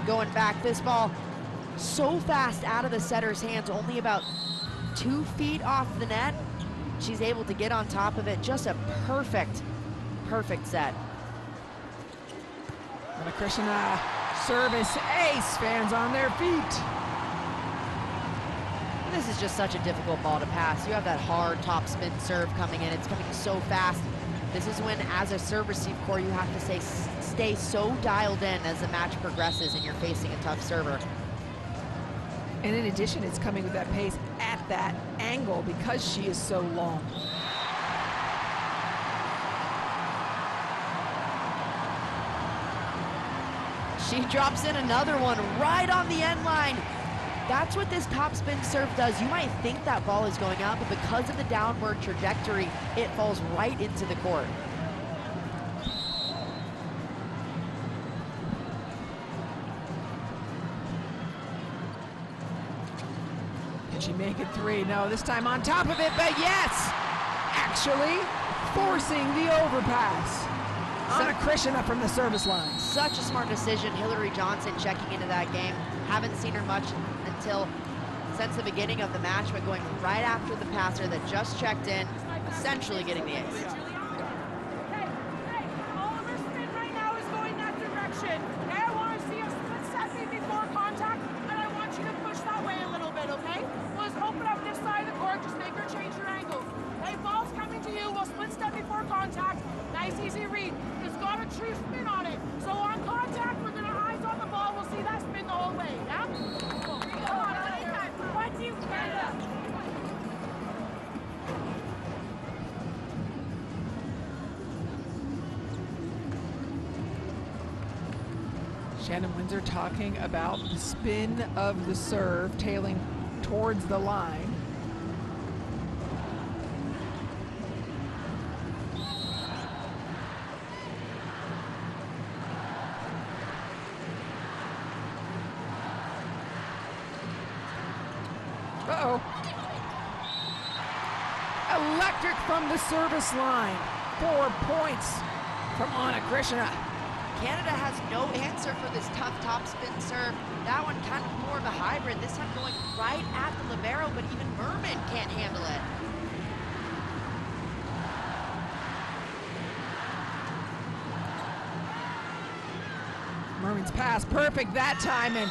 going back. This ball so fast out of the setter's hands, only about 2 feet off the net. She's able to get on top of it. Just a perfect set. And a Krishna service ace, fans on their feet. This is just such a difficult ball to pass. You have that hard top spin serve coming in. It's coming so fast. This is when, as a serve receive core, you have to stay so dialed in as the match progresses and you're facing a tough server. And in addition, it's coming with that pace at that angle because she is so long. She drops in another one right on the end line. That's what this top spin serve does. You might think that ball is going out, but because of the downward trajectory, it falls right into the court. Can she make it 3? No, this time on top of it, but yes! Actually forcing the overpass. Anna Krishna from the service line. Such a smart decision. Hillary Johnson checking into that game. Haven't seen her much since the beginning of the match, but going right after the passer that just checked in, essentially getting the ace. Hey, all of our spin right now is going that direction. Okay, I want to see a split second before contact, and I want you to push that way a little bit, okay? We'll just open up this side of the court, just make her change her angle. Hey, ball's coming to you, we'll split step before contact. Nice, easy read. It's got a true spin on it. So on contact, we're gonna eyes on the ball, we'll see that spin the whole way, yeah? Come on, One, two, Canada. Shannon Windsor talking about the spin of the serve, tailing towards the line. Uh-oh. Electric from the service line. 4 points from Anna Krishna. Canada has no answer for this tough top spin serve. That one kind of more of a hybrid, this time going right at the libero, but even Merman can't handle it. Merman's pass, perfect that time, and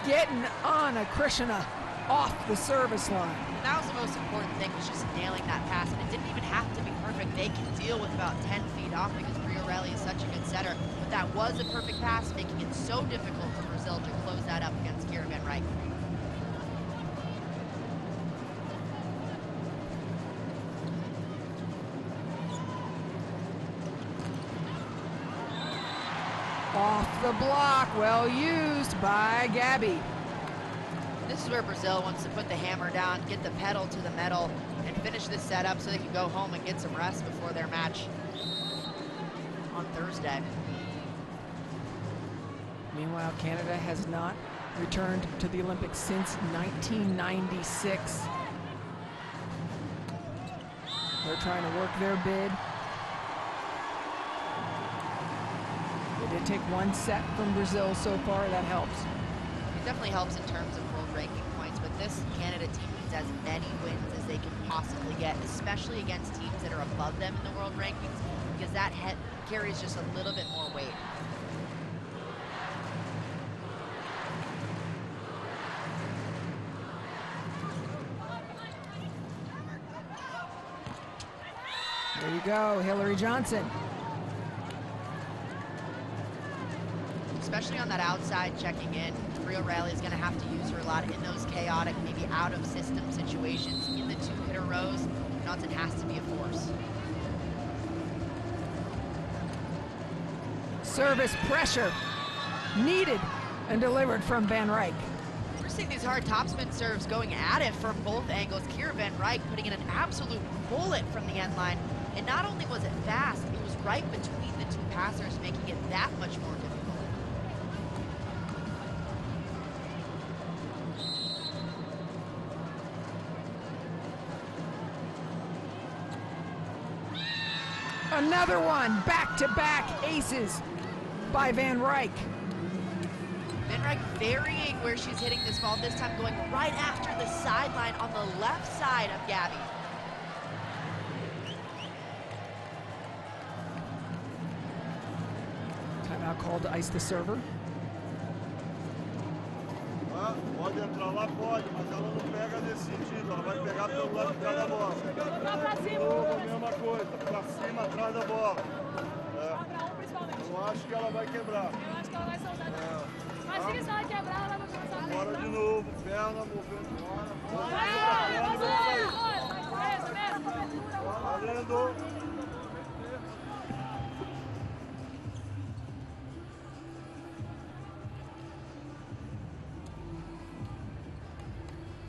getting Anna Krishna off the service line. And that was the most important thing, was just nailing that pass, and it didn't even have to be perfect. They can deal with about 10 feet off because Rio Riley is such a good setter, but that was a perfect pass, making it so difficult for Brazil to close that up against Kira Van Rijk. Off the block, well used by Gabby. This is where Brazil wants to put the hammer down, get the pedal to the metal, and finish this setup so they can go home and get some rest before their match on Thursday. Meanwhile, Canada has not returned to the Olympics since 1996. They're trying to work their bid. They did take one set from Brazil so far. That helps. It definitely helps in terms of world ranking points, but this Canada team needs as many wins as they can possibly get, especially against teams that are above them in the world rankings, because that carries just a little bit more weight. There you go, Hillary Johnson. Especially on that outside checking in, Rio Riley is going to have to use her a lot in those chaotic, maybe out of system situations. In the two hitter rows, Johnson has to be a force. Service pressure needed and delivered from Van Ryk. We're seeing these hard topspin serves going at it from both angles. Kira Van Ryk putting in an absolute bullet from the end line. And not only was it fast, it was right between the two passers, making it that much more difficult. Another one, back-to-back aces by Van Ryk. Van Ryk varying where she's hitting this ball, this time going right after the sideline on the left side of Gabby. Timeout called to ice the server. Pode entrar lá, pode, mas ela não pega nesse sentido, ela vai pegar pelo lado de trás da bola. De novo, a mesma coisa, pra cima, atrás da bola. Eu acho que ela vai quebrar. Eu acho que ela vai soltar. Imagina se ela quebrar, ela vai começar a Bora de novo, perna, movendo, bora. Valendo.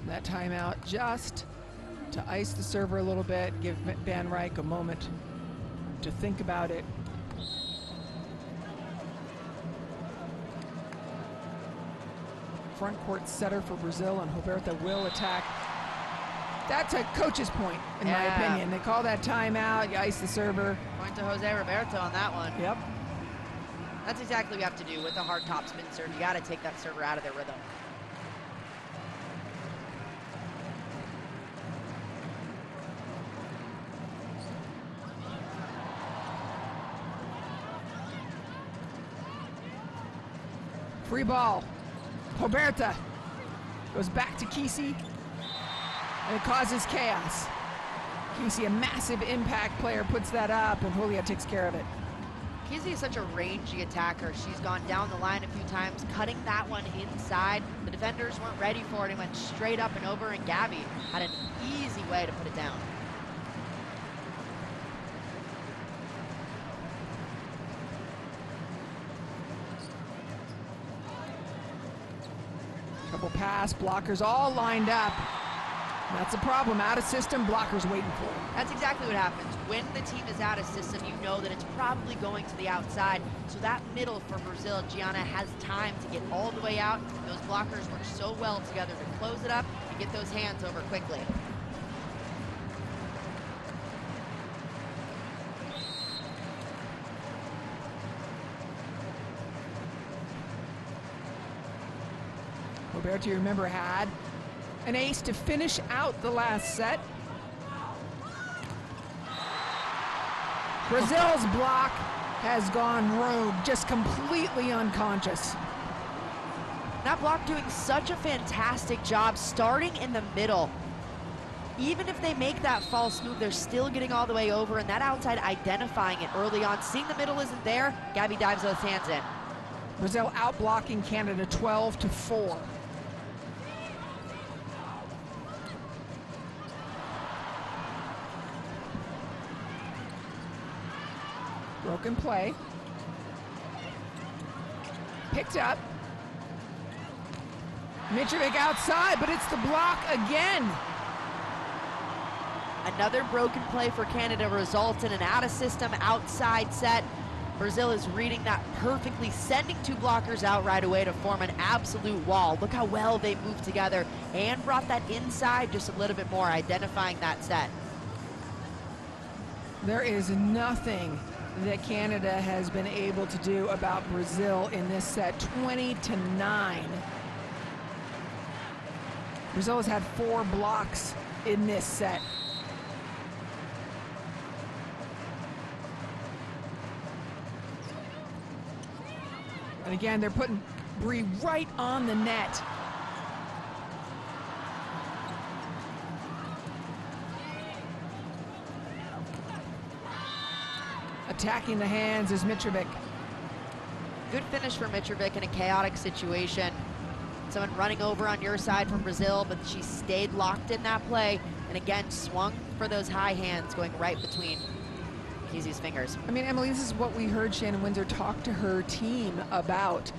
That timeout just to ice the server a little bit, give Van Ryk a moment to think about it. Front court setter for Brazil, and Roberta will attack. That's a coach's point, in my opinion. They call that timeout, you ice the server. Point to Jose Roberto on that one. Yep. That's exactly what you have to do with a hard topspin serve. You got to take that server out of their rhythm. Free ball. Roberta goes back to Kesey, and it causes chaos. Kesey, a massive impact player, puts that up, and Julia takes care of it. Kesey is such a rangy attacker. She's gone down the line a few times, cutting that one inside. The defenders weren't ready for it and went straight up and over, and Gabby had an easy way to put it down. Couple pass, blockers all lined up. And that's a problem. Out of system, blockers waiting for it. That's exactly what happens. When the team is out of system, you know that it's probably going to the outside. So that middle for Brazil, Gianna has time to get all the way out. Those blockers work so well together to close it up and get those hands over quickly. Roberto, you remember, had an ace to finish out the last set. Brazil's block has gone rogue, just completely unconscious. That block doing such a fantastic job starting in the middle. Even if they make that false move, they're still getting all the way over, and that outside identifying it early on. Seeing the middle isn't there, Gabby dives those hands in. Brazil outblocking Canada 12-4. Broken play. Picked up. Mitrovic outside, but it's the block again. Another broken play for Canada results in an out-of-system outside set. Brazil is reading that perfectly, sending two blockers out right away to form an absolute wall. Look how well they moved together and brought that inside just a little bit more, identifying that set. There is nothing that Canada has been able to do about Brazil in this set, 20-9. Brazil has had 4 blocks in this set. And again, they're putting Bree right on the net. Attacking the hands is Mitrovic. Good finish for Mitrovic in a chaotic situation. Someone running over on your side from Brazil, but she stayed locked in that play, and again swung for those high hands going right between Keezy's fingers. I mean, Emily, this is what we heard Shannon Windsor talk to her team about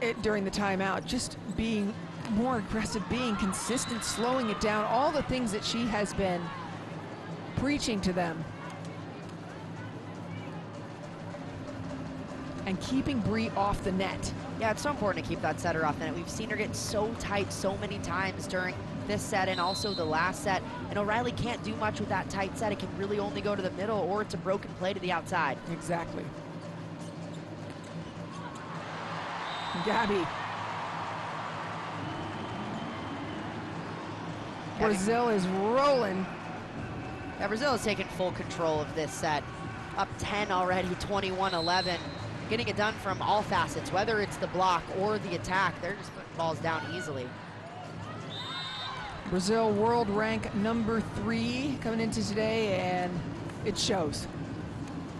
it during the timeout. Just being more aggressive, being consistent, slowing it down, all the things that she has been preaching to them. And keeping Bree off the net. Yeah, it's so important to keep that setter off the net. We've seen her get so tight so many times during this set and also the last set. And O'Reilly can't do much with that tight set. It can really only go to the middle, or it's a broken play to the outside. Exactly. Gabby. Brazil is rolling. Yeah, Brazil has taken full control of this set. Up 10 already, 21-11. Getting it done from all facets, whether it's the block or the attack. They're just putting balls down easily. Brazil world rank number 3 coming into today, and it shows.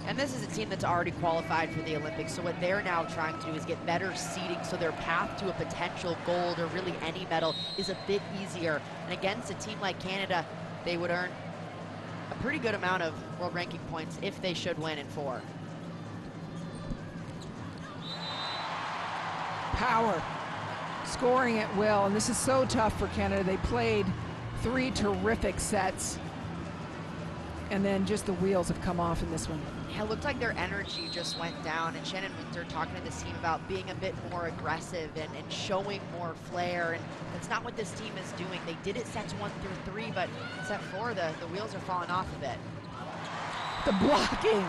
And this is a team that's already qualified for the Olympics, so what they're now trying to do is get better seeding so their path to a potential gold or really any medal is a bit easier. And against a team like Canada, they would earn a pretty good amount of world ranking points if they should win in 4. Power, scoring at will, and this is so tough for Canada. They played 3 terrific sets, and then just the wheels have come off in this one. Yeah, it looked like their energy just went down, and Shannon Windsor talking to this team about being a bit more aggressive and showing more flair, and that's not what this team is doing. They did it sets 1 through 3, but set 4, the wheels are falling off a bit. The blocking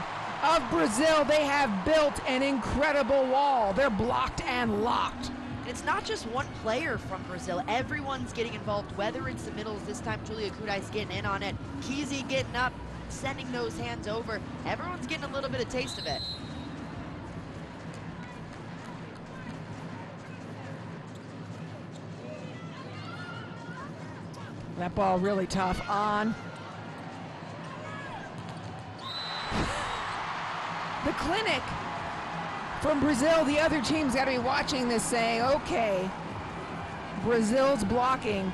of Brazil, they have built an incredible wall. They're blocked and locked. And it's not just one player from Brazil. Everyone's getting involved, whether it's the middles. This time Julia Kudai's getting in on it. Keezy getting up, sending those hands over. Everyone's getting a little bit of taste of it. That ball really tough on. The clinic from Brazil. The other team's got to be watching this saying, okay, Brazil's blocking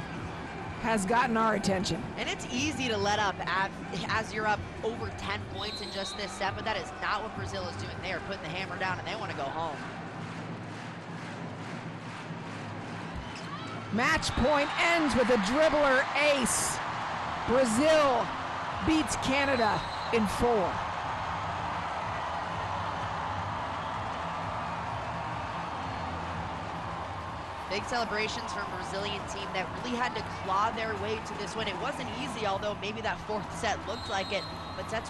has gotten our attention. And it's easy to let up as you're up over 10 points in just this set, but that is not what Brazil is doing. They are putting the hammer down and they want to go home. Match point ends with a dribbler ace. Brazil beats Canada in 4. Big celebrations from a Brazilian team that really had to claw their way to this win. It wasn't easy, although maybe that 4th set looked like it, but sets